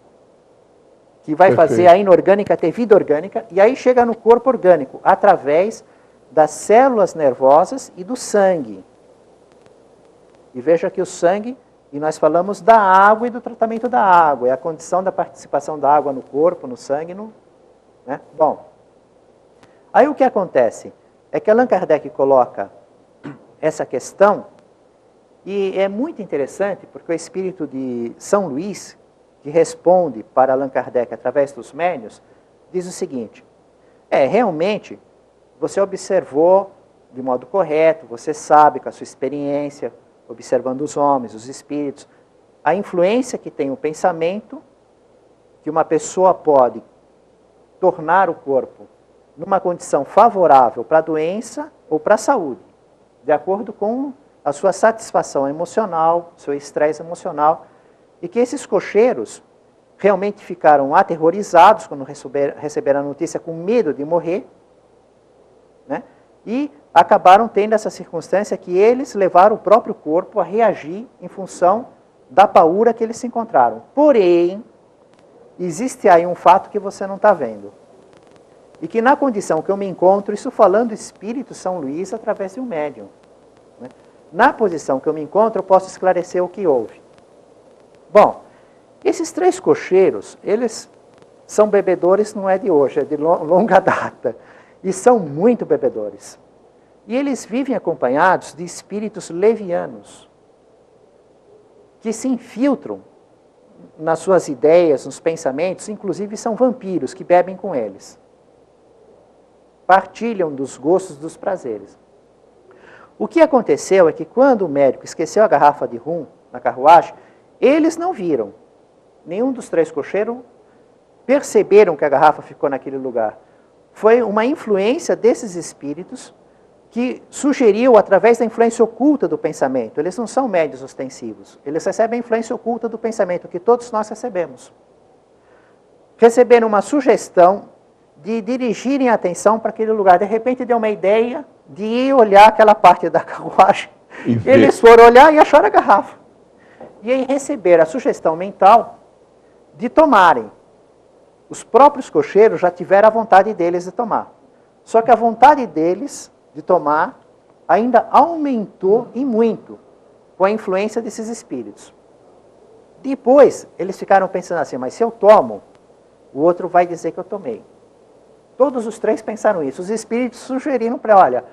que vai fazer a inorgânica ter vida orgânica, e aí chega no corpo orgânico, através das células nervosas e do sangue. E veja que o sangue, e nós falamos da água e do tratamento da água, é a condição da participação da água no corpo, no sangue, né? Bom, aí o que acontece é que Allan Kardec coloca essa questão, e é muito interessante, porque o espírito de São Luís, que responde para Allan Kardec através dos médiuns, diz o seguinte, realmente, você observou de modo correto, você sabe com a sua experiência, observando os homens, os espíritos, a influência que tem o pensamento, que uma pessoa pode tornar o corpo numa condição favorável para a doença ou para a saúde, de acordo com a sua satisfação emocional, seu estresse emocional, e que esses cocheiros realmente ficaram aterrorizados quando receberam a notícia, com medo de morrer, né? E acabaram tendo essa circunstância que eles levaram o próprio corpo a reagir em função da paura que eles se encontraram. Porém, existe aí um fato que você não está vendo. E que na condição que eu me encontro, isso falando Espírito São Luís através de um médium, né? Na posição que eu me encontro, eu posso esclarecer o que houve. Bom, esses 3 cocheiros, eles são bebedores, não é de hoje, é de longa data. E são muito bebedores. E eles vivem acompanhados de espíritos levianos, que se infiltram nas suas ideias, nos pensamentos, inclusive são vampiros que bebem com eles. Partilham dos gostos, dos prazeres. O que aconteceu é que quando o médico esqueceu a garrafa de rum na carruagem, eles não viram. Nenhum dos 3 cocheiros perceberam que a garrafa ficou naquele lugar. Foi uma influência desses espíritos que sugeriu através da influência oculta do pensamento. Eles não são médios ostensivos. Eles recebem a influência oculta do pensamento, que todos nós recebemos. Receberam uma sugestão de dirigirem a atenção para aquele lugar. De repente deu uma ideia de ir olhar aquela parte da carruagem. Eles foram olhar e acharam a garrafa. E aí receberam a sugestão mental de tomarem. Os próprios cocheiros já tiveram a vontade deles de tomar. Só que a vontade deles de tomar ainda aumentou e muito com a influência desses espíritos. Depois, eles ficaram pensando assim, mas se eu tomo, o outro vai dizer que eu tomei. Todos os 3 pensaram isso. Os espíritos sugeriram para, olha,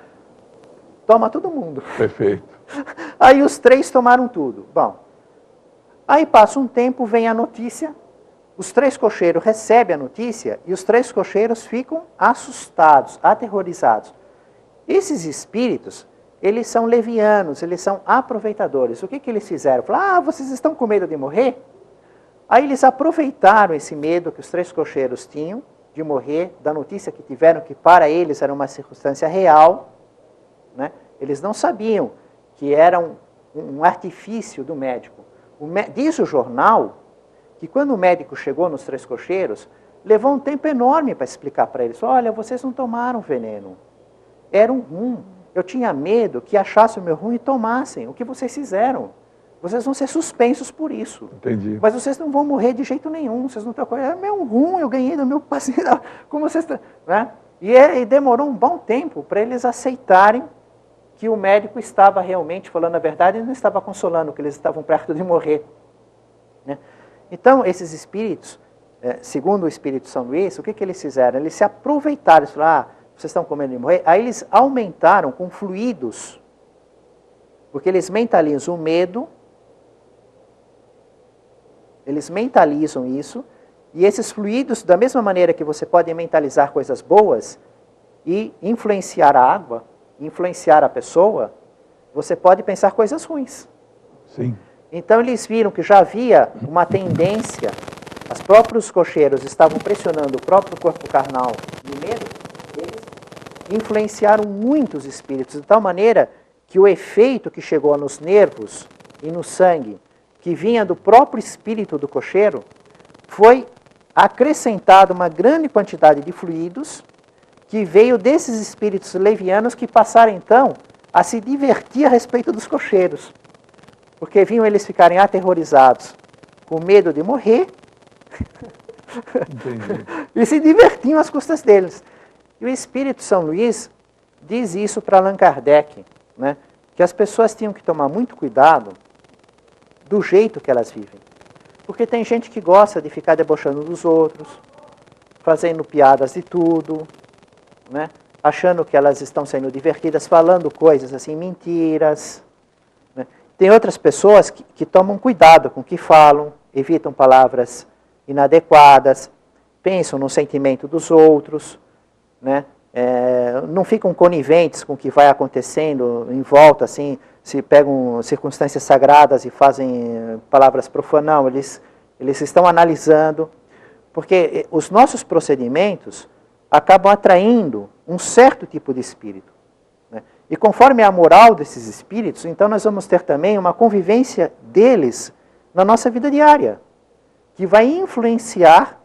toma todo mundo. Perfeito. Aí os 3 tomaram tudo. Bom, aí passa um tempo, vem a notícia, os 3 cocheiros recebem a notícia e os 3 cocheiros ficam assustados, aterrorizados. Esses espíritos, eles são levianos, eles são aproveitadores. O que eles fizeram? Falaram, vocês estão com medo de morrer? Aí eles aproveitaram esse medo que os 3 cocheiros tinham de morrer, da notícia que tiveram, que para eles era uma circunstância real, né? Eles não sabiam que era um artifício do médico. Diz o jornal que quando o médico chegou nos 3 cocheiros, levou um tempo enorme para explicar para eles, olha, vocês não tomaram veneno, era um rum. Eu tinha medo que achassem o meu rum e tomassem. O que vocês fizeram? Vocês vão ser suspensos por isso. Entendi. Mas vocês não vão morrer de jeito nenhum. Vocês não estão com... É meu rum, eu ganhei do meu paciente. Como vocês estão... Né? E demorou um bom tempo para eles aceitarem que o médico estava realmente falando a verdade e não estava consolando, que eles estavam perto de morrer. Né? Então, esses espíritos, segundo o Espírito São Luís, o que eles fizeram? Eles se aproveitaram, eles falaram, vocês estão com medo de morrer? Aí eles aumentaram com fluidos, porque eles mentalizam o medo, eles mentalizam isso, e esses fluidos, da mesma maneira que você pode mentalizar coisas boas e influenciar a água, influenciar a pessoa, você pode pensar coisas ruins. Sim. Então eles viram que já havia uma tendência, os próprios cocheiros estavam pressionando o próprio corpo carnal de medo, eles influenciaram muitos espíritos, de tal maneira que o efeito que chegou nos nervos e no sangue, que vinha do próprio espírito do cocheiro, foi acrescentado uma grande quantidade de fluidos que veio desses espíritos levianos que passaram então a se divertir a respeito dos cocheiros. Porque vinham eles ficarem aterrorizados, com medo de morrer, e se divertiam às custas deles. E o Espírito São Luís diz isso para Allan Kardec, né? Que as pessoas tinham que tomar muito cuidado do jeito que elas vivem. Porque tem gente que gosta de ficar debochando dos outros, fazendo piadas de tudo, né? Achando que elas estão sendo divertidas, falando coisas assim, mentiras. Né? Tem outras pessoas que tomam cuidado com o que falam, evitam palavras inadequadas, pensam no sentimento dos outros, né? não ficam coniventes com o que vai acontecendo em volta, assim, se pegam circunstâncias sagradas e fazem palavras profanas. Não, eles estão analisando, porque os nossos procedimentos acabam atraindo um certo tipo de espírito, né? E conforme a moral desses espíritos, então nós vamos ter também uma convivência deles na nossa vida diária, que vai influenciar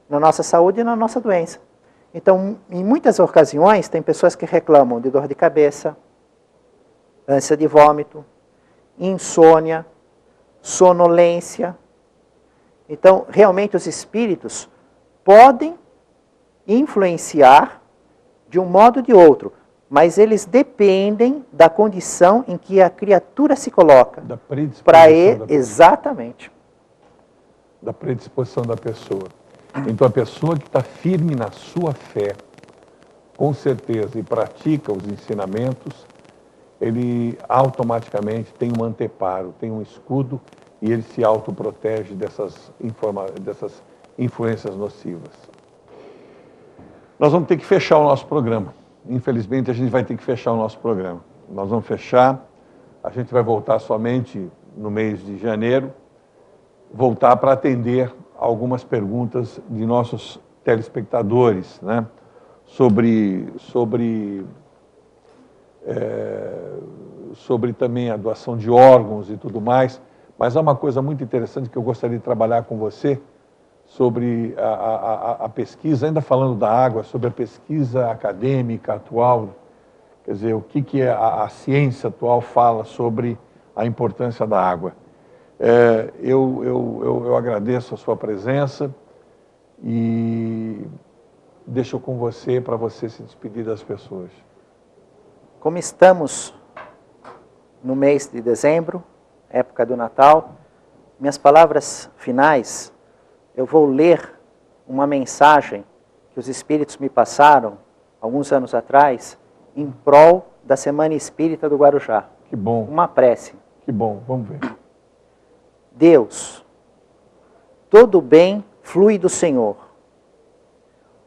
na nossa saúde e na nossa doença. Então, em muitas ocasiões, tem pessoas que reclamam de dor de cabeça, ânsia de vômito, insônia, sonolência. Então, realmente os espíritos podem influenciar de um modo ou de outro, mas eles dependem da condição em que a criatura se coloca. Da predisposição exatamente. Da predisposição da pessoa. Então, a pessoa que está firme na sua fé, com certeza, e pratica os ensinamentos, ele automaticamente tem um anteparo, tem um escudo, e ele se autoprotege dessas influências nocivas. Nós vamos ter que fechar o nosso programa. Infelizmente, a gente vai ter que fechar o nosso programa. Nós vamos fechar, a gente vai voltar somente no mês de janeiro, voltar para atender algumas perguntas de nossos telespectadores, né? Sobre também a doação de órgãos e tudo mais. Mas há uma coisa muito interessante que eu gostaria de trabalhar com você sobre a pesquisa, ainda falando da água, sobre a pesquisa acadêmica atual, quer dizer, o que a ciência atual fala sobre a importância da água. Eu agradeço a sua presença e deixo com você, para você se despedir das pessoas. Como estamos no mês de dezembro, época do Natal, minhas palavras finais, eu vou ler uma mensagem que os espíritos me passaram, alguns anos atrás, em prol da Semana Espírita do Guarujá. Que bom. Uma prece. Que bom, vamos ver. Deus, todo o bem flui do Senhor.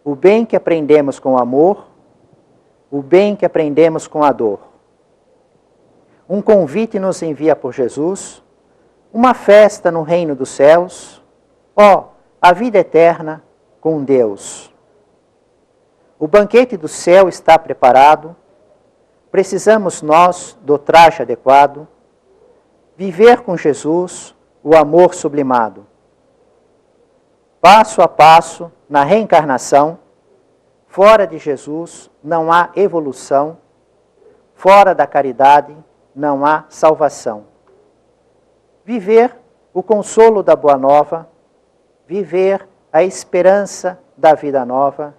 O bem que aprendemos com amor, o bem que aprendemos com a dor. Um convite nos envia por Jesus, uma festa no reino dos céus, a vida eterna com Deus. O banquete do céu está preparado, precisamos nós do traje adequado, viver com Jesus o amor sublimado. Passo a passo, na reencarnação, fora de Jesus não há evolução, fora da caridade não há salvação. Viver o consolo da boa nova, viver a esperança da vida nova,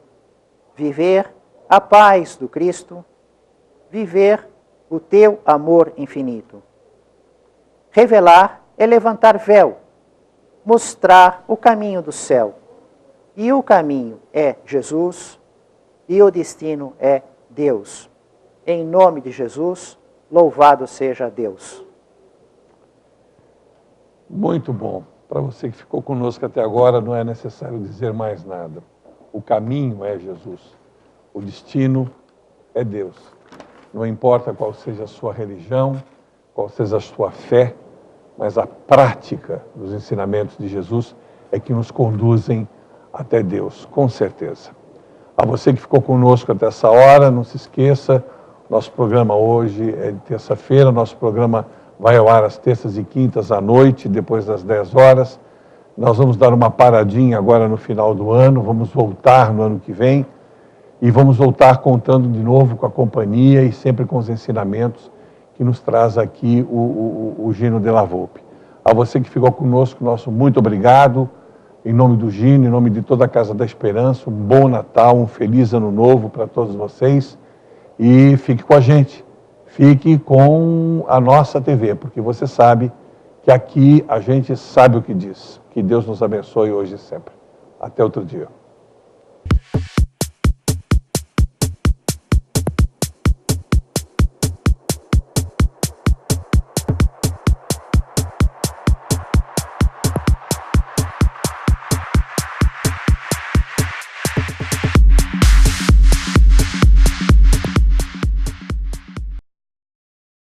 viver a paz do Cristo, viver o teu amor infinito. Revelar é levantar véu, mostrar o caminho do céu. E o caminho é Jesus e o destino é Deus. Em nome de Jesus, louvado seja Deus. Muito bom. Para você que ficou conosco até agora, não é necessário dizer mais nada. O caminho é Jesus. O destino é Deus. Não importa qual seja a sua religião, qual seja a sua fé, mas a prática dos ensinamentos de Jesus é que nos conduzem até Deus, com certeza. A você que ficou conosco até essa hora, não se esqueça, nosso programa hoje é de terça-feira, nosso programa vai ao ar às terças e quintas à noite, depois das 10 horas. Nós vamos dar uma paradinha agora no final do ano, vamos voltar no ano que vem e vamos voltar contando de novo com a companhia e sempre com os ensinamentos que nos traz aqui o Gino Della Volpe. A você que ficou conosco, nosso muito obrigado. Em nome do Gino, em nome de toda a Casa da Esperança, um bom Natal, um feliz Ano Novo para todos vocês. E fique com a gente, fique com a nossa TV, porque você sabe que aqui a gente sabe o que diz. Que Deus nos abençoe hoje e sempre. Até outro dia.